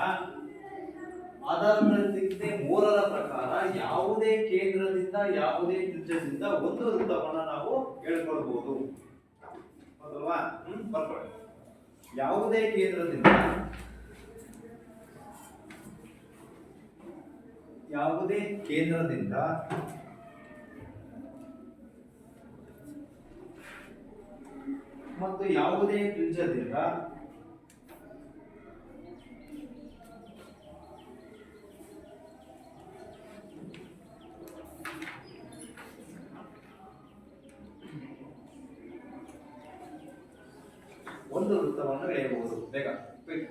ಆಧಾರ ಪ್ರತಿಜ್ಞೆ 3ರ ಪ್ರಕಾರ ಯಾವುದೇ ಕೇಂದ್ರದಿಂದ ಯಾವುದೇ ತ್ರಿಜ್ಯದಿಂದ ಒಂದು ವೃತ್ತವನ್ನ ನಾವು ಹೇಳ್ಕೊಳ್ಬಹುದು, ಹೌದಲ್ವಾ? ಬರ್ಕೊಳ್ಳಿ. ಯಾವುದೇ ಕೇಂದ್ರದಿಂದ ಯಾವುದೇ ತ್ರಿಜ್ಯದಿಂದ ಒಂದು ವೃತ್ತವನ್ನು ಎಳೆಯಬಹುದು. ಬೇಗ ಕ್ವಿಕ್.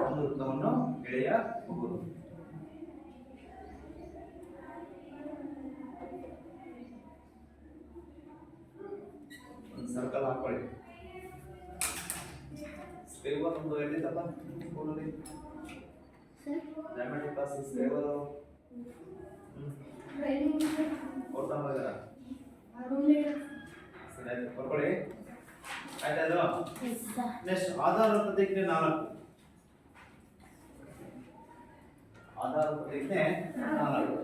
ಒಂದು ವೃತ್ತವನ್ನು ಎಳೆಯಬಹುದು. ಒಂದು ಸರ್ಕಲ್ ಹಾಕೊಳ್ಳಿ. ಸ್ಕ್ವೇರ್ ಒಂದು ಎಲ್ಲಿತ್ತಪ್ಪ ಸ್ಕೂಲಲ್ಲಿ? ಜಾಮೆಟ್ರಿ ಕ್ಲಾಸ್ ಸ್ಕ್ವೇರ್ ಓದ್ತಾ ಹೋಗಿದಾರ? ಸರಿ ಆಯ್ತು, ಬರ್ಕೊಳ್ಳಿ. ಆಯ್ತಾ ಇದು? ನೆಕ್ಸ್ಟ್ ಆಧಾರ ಪ್ರತಿಜ್ಞೆ 4. ಆಧಾರ ಪ್ರತಿಜ್ಞೆ 4.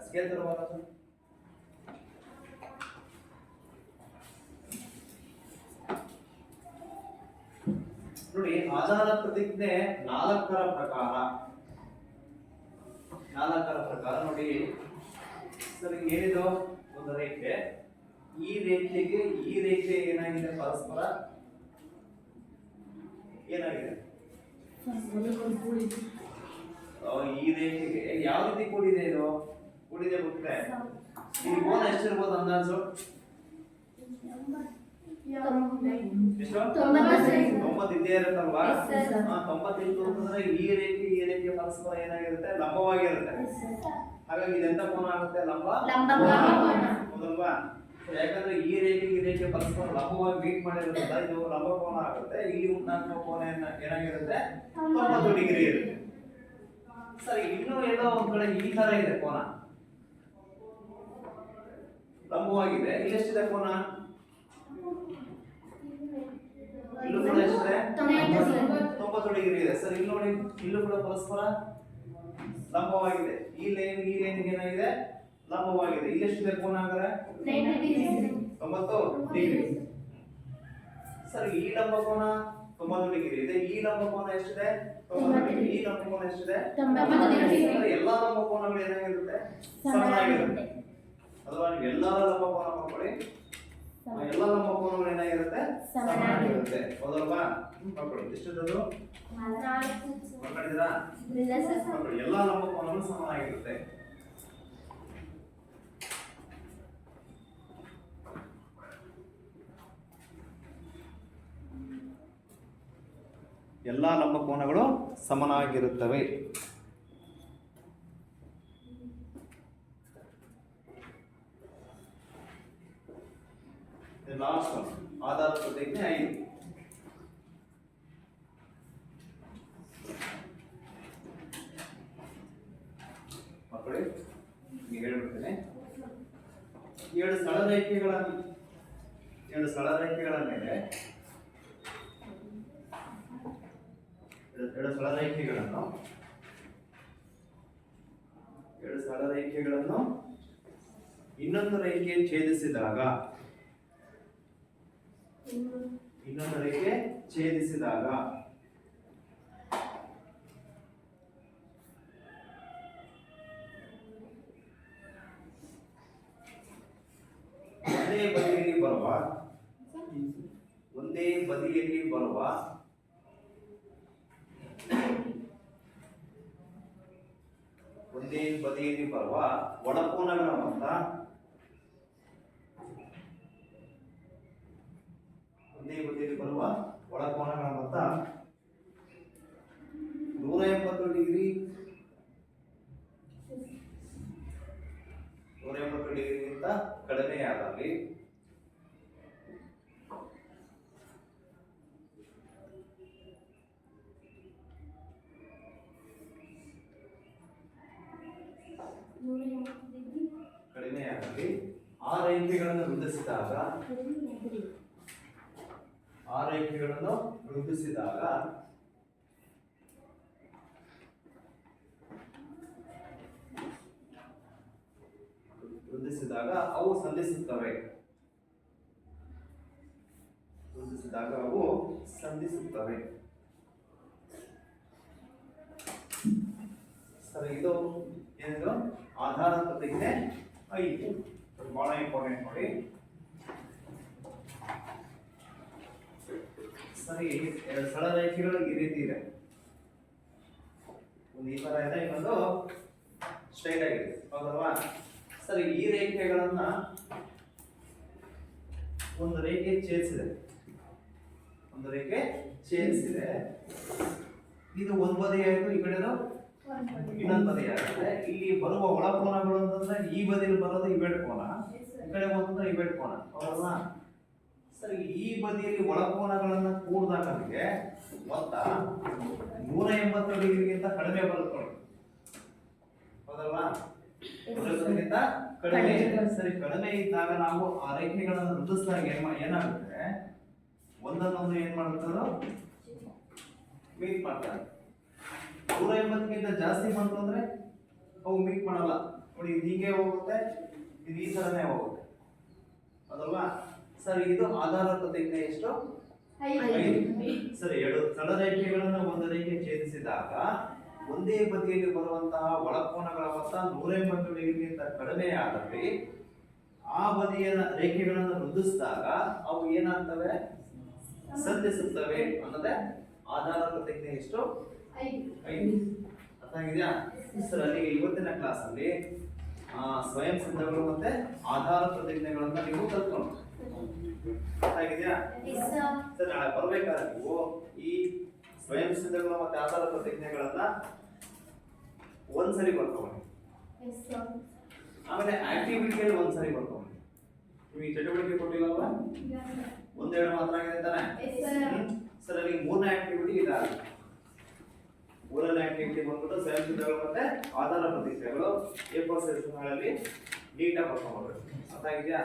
ಸ್ಕೇಲ್ ತರುವಾಗ ನೋಡಿ, ಆಧಾರ ಪ್ರತಿಜ್ಞೆ 4ರ ಪ್ರಕಾರ ನೋಡಿ ಸರ್, ಏನಿದು ಒಂದು ರೇಖೆ, ಈ ರೇಖೆಗೆ ಈ ರೇಖೆ ಏನಾಗಿದೆ, ಪರಸ್ಪರ ಏನಾಗಿದೆ, ಈ ರೇಖೆಗೆ ಯಾವ ರೀತಿ ಕೂಡಿದೆ, ಇದು ಕೂಡಿದೆ ಗೊತ್ತೇ? ಈ ಕೋನ ಎಷ್ಟಿರ್ಬೋದು ಅಂದಾಜು? ಎಷ್ಟು? 90 ಇದ್ದೇ ಇರುತ್ತಲ್ವಾ? 90 ಇತ್ತು ಅಂತಂದ್ರೆ ಈ ರೇಖೆ ಪರಸ್ಪರ ಏನಾಗಿರುತ್ತೆ, ಲಂಬವಾಗಿರುತ್ತೆ. ಹಾಗಾಗಿ ಇದೆಂತ ಕೋನ ಆಗುತ್ತೆ, ಲಂಬ ಹೌದಲ್ವಾ? ಯಾಕಂದ್ರೆ ಈ ರೇಖೆ ಪರಸ್ಪರ ಲಂಬವಾಗಿ ಮೀಟ್ ಮಾಡಿರೋದ್ರಿಂದ ಇದು ಲಂಬ ಕೋನ ಆಗುತ್ತೆ. ಇಲ್ಲಿ ಉಂಟಾಗುವ ಕೋನ ಏನಾಗಿರುತ್ತೆ, 90 ಡಿಗ್ರಿ ಇರುತ್ತೆ. ಸರಿ, ಇನ್ನೂ ಎಲ್ಲೋ ಒಂದ್ ಕಡೆ ಈ ತರ ಇದೆ ಕೋನ, ಲಂಬವಾಗಿದೆ. ಇಲ್ಲೆಷ್ಟಿದೆ ಕೋನ? ಇಲ್ಲೂ ಕೂಡ ಎಷ್ಟಿದೆ, 90 ಡಿಗ್ರಿ ಇದೆ. ಸರ್ ಇಲ್ಲಿ ನೋಡಿ, ಇಲ್ಲೂ ಕೂಡ ಪರಸ್ಪರ ಲಂಬವಾಗಿದೆ. ಈ ಲೈನ್ಗೆ ಏನಾಗಿದೆ, ಲಂಬವಾಗಿದೆ. ಇಲ್ಲೆಷ್ಟಿದೆ ಕೋನ ಹಾಗಾದ್ರೆ? 90 ಡಿಗ್ರಿ. ಸರ್ ಈ ಲಂಬ ಕೋನ 90 ಡಿಗ್ರಿ ಇದೆ. ಈ ಲಂಬ ಕೋನ ಎಷ್ಟಿದೆ, 90 ಡಿಗ್ರಿ. ಈ ಲಂಬ ಕೋನ ಎಷ್ಟಿದೆ, 90 ಡಿಗ್ರಿ. ಎಲ್ಲಾ ಲಂಬ ಕೋನಗಳು ಏನಾಗಿರುತ್ತೆ, ಸಮನಾಗಿರುತ್ತೆ ಅಲ್ವಾ? ನೀವು ಎಲ್ಲಾ ಲಂಬ ಕೋನ ಮಾಡ್ಕೊಳ್ಳಿ, ಎಲ್ಲಾ ಲಂಬ ಕೋನಗಳು ಏನಾಗಿರುತ್ತೆ, ಸಮನಾಗಿರುತ್ತೆ. ಹೌದಲ್ವಾ? ಮಾಡ್ಕೊಳ್ಳಿ. ಎಷ್ಟಿದ್ದು ಮಾಡ್ಕೊಂಡಿದ್ದೀರಾ? ಎಲ್ಲಾ ಲಂಬ ಕೋನಗಳು ಸಮನಾಗಿರುತ್ತೆ. ಎಲ್ಲಾ ಲಂಬ ಕೋನಗಳು ಸಮನಾಗಿರುತ್ತವೆ. ಲಾಸ್ಟ್ ಒನ್, ಆಧಾರ ಪ್ರತಿಜ್ಞೆ 5. ಮಕ್ಕಳೇ ಈಗ ಹೇಳ್ಬಿಡ್ತೇನೆ. 7 ಸರಳರೇಖೆಗಳ ಮೇಲೆ 2 ಸರಳರೇಖೆಗಳನ್ನು ಇನ್ನೊಂದು ರೇಖೆ ಛೇದಿಸಿದಾಗ ಒಂದೇ ಬದಿಯಲ್ಲಿ ಬರುವ ಒಳಕೋನಗಳ ಮೊತ್ತ 180 ಡಿಗ್ರಿ 180 ಡಿಗ್ರಿಗಿಂತ ಕಡಿಮೆಯಾದಲ್ಲಿ ಆ ರೇಖೆಗಳನ್ನು ವೃದ್ಧಿಸಿದಾಗ ಅವು ಸಂಧಿಸುತ್ತವೆ. ಸರಿ, ಇದು ಏನಿದು ಆಧಾರ ಪ್ರತಿಜ್ಞೆ 5. ಬಹಳ ಇಂಪಾರ್ಟೆಂಟ್ ನೋಡಿ. ಸರಿ, ಎರಡು ಸರಳ ರೇಖೆಗಳು ಈ ರೀತಿ ಇದೆ. ಒಂದು ಈ ತರ ಇದೆ, ಇನ್ನೊಂದು ಸ್ಟ್ರೈಟ್ ಆಗಿದೆ, ಹೌದಲ್ವಾ? ಸರಿ, ಈ ರೇಖೆಗಳನ್ನ ಒಂದು ರೇಖೆ ಛೇದಿಸಿದೆ, ಒಂದು ರೇಖೆ ಛೇದಿಸಿದೆ. ಇದು ಒಂದು ಬದಿ ಆಯ್ತು, ಈ ಕಡೆದು ಇನ್ನೊಂದು ಬದಿ ಆಗುತ್ತೆ. ಇಲ್ಲಿ ಬರುವ ಒಳಕೋನಗಳು ಅಂತಂದ್ರೆ ಈ ಬದಿಯಲ್ಲಿ ಬರೋದು ಇವೆರಡು ಕೋನ, ಈ ಕಡೆ ಬಂದ್ರೆ ಇವೆರಡು ಕೋನ, ಹೌದಲ್ವಾ? ಸರಿ, ಈ ಬದಿಯಲ್ಲಿ ಒಳಕೋನಗಳನ್ನ ಕೂಡಿದಾಗ ನಮಗೆ ಮೊತ್ತ 180 ಡಿಗ್ರಿಗಿಂತ ಕಡಿಮೆ ಬರುತ್ತೆ ನೋಡಿ, ಹೌದಲ್ವಾ? 180ಗಿಂತ ಕಡಿಮೆ. ಸರಿ, ಕಡಿಮೆ ಇದ್ದಾಗ ನಾವು ಆ ರೇಖೆಗಳನ್ನು ವೃದ್ಧಿಸಿದಾಗ ಏನಾಗುತ್ತೆ, ಒಂದನ್ನೊಂದು ಏನ್ ಮಾಡುತ್ತೋ ಮೀಟ್ ಮಾಡ್ತಾರೆ. 180ಗಿಂತ ಜಾಸ್ತಿ ಬಂತು ಅಂದ್ರೆ ಅವು ಮೀಟ್ ಮಾಡಲ್ಲ ನೋಡಿ. ಇದು ಹೀಗೆ ಹೋಗುತ್ತೆ, ಇದು ಈ ತರನೇ ಹೋಗುತ್ತೆ, ಹೌದಲ್ವಾ? ಸರಿ, ಇದು ಆಧಾರ ಪ್ರತಿಜ್ಞೆ ಎಷ್ಟು? 5. ಸರಿ, ಎರಡು ಸರಳ ರೇಖೆಗಳನ್ನು ಒಂದು ರೇಖೆ ಛೇದಿಸಿದಾಗ ಒಂದೇ ಬದಿಯಲ್ಲಿ ಬರುವಂತಹ ಒಳಕೋನಗಳ ಮೊತ್ತ 180 ಡಿಗ್ರಿಗಿಂತ ಕಡಿಮೆ ಆದಲ್ಲಿ ಆ ಬದಿಯ ರೇಖೆಗಳನ್ನು ವೃದ್ಧಿಸಿದಾಗ ಅವು ಏನಾಗ್ತವೆ? ಸಂಧಿಸುತ್ತವೆ ಅನ್ನೋದೇ ಆಧಾರ ಪ್ರತಿಜ್ಞೆ ಎಷ್ಟು? 5. ಅರ್ಥ ಆಗಿದೆಯಾ? ಸರ್, ಅಲ್ಲಿಗೆ ಇವತ್ತಿನ ಕ್ಲಾಸ್ ಅಲ್ಲಿ ಸ್ವಯಂ ಸಿದ್ಧಗಳು ಮತ್ತೆ ಆಧಾರ ಪ್ರತಿಜ್ಞೆಗಳನ್ನ ನೀವು ಕಲ್ತ್ಕೊಂಡು ಅರ್ಥ ಆಗಿದೆಯಾ? ಸರ್, ನಾಳೆ ಬರ್ಬೇಕಾದ್ರೆ ನೀವು ಈ ಸ್ವಯಂ ಸಿದ್ಧಗಳು ಮತ್ತೆ ಆಧಾರ ಪ್ರತಿಜ್ಞೆಗಳನ್ನ ಒಂದ್ಸರಿ ಬರ್ಕೊಂಡು, ಆಮೇಲೆ ಆಕ್ಟಿವಿಟಿಯಲ್ಲಿ ಒಂದ್ಸರಿ ಬರ್ಕೊಂಡು. ನೀವು ಈ ಚಟುವಟಿಕೆ ಕೊಟ್ಟಿಲ್ಲಲ್ವಾ? ಒಂದೆರಡು ಮಾತ್ರ ಆಗಿದೆ ತಾನೆ? ಸರ್, ಅಲ್ಲಿ ಮೂರನೇ ಆಕ್ಟಿವಿಟಿ ಇದಾಗಿದೆ. ಮೂರನೇ ಆಕ್ಟಿವಿಟಿ ಬಂದ್ಬಿಟ್ಟು ಸ್ವಯಂ ಸಿದ್ಧಗಳು ಮತ್ತೆ ಆಧಾರ ಪ್ರತಿಜ್ಞೆಗಳು A4 ಸೆಕ್ಷನ್ಗಳಲ್ಲಿ ನೀಟಾಗಿ ಬರ್ಕೊಂಡ್ಬರ್ಬೇಕು. ಅರ್ಥ ಆಗಿದೆಯಾ?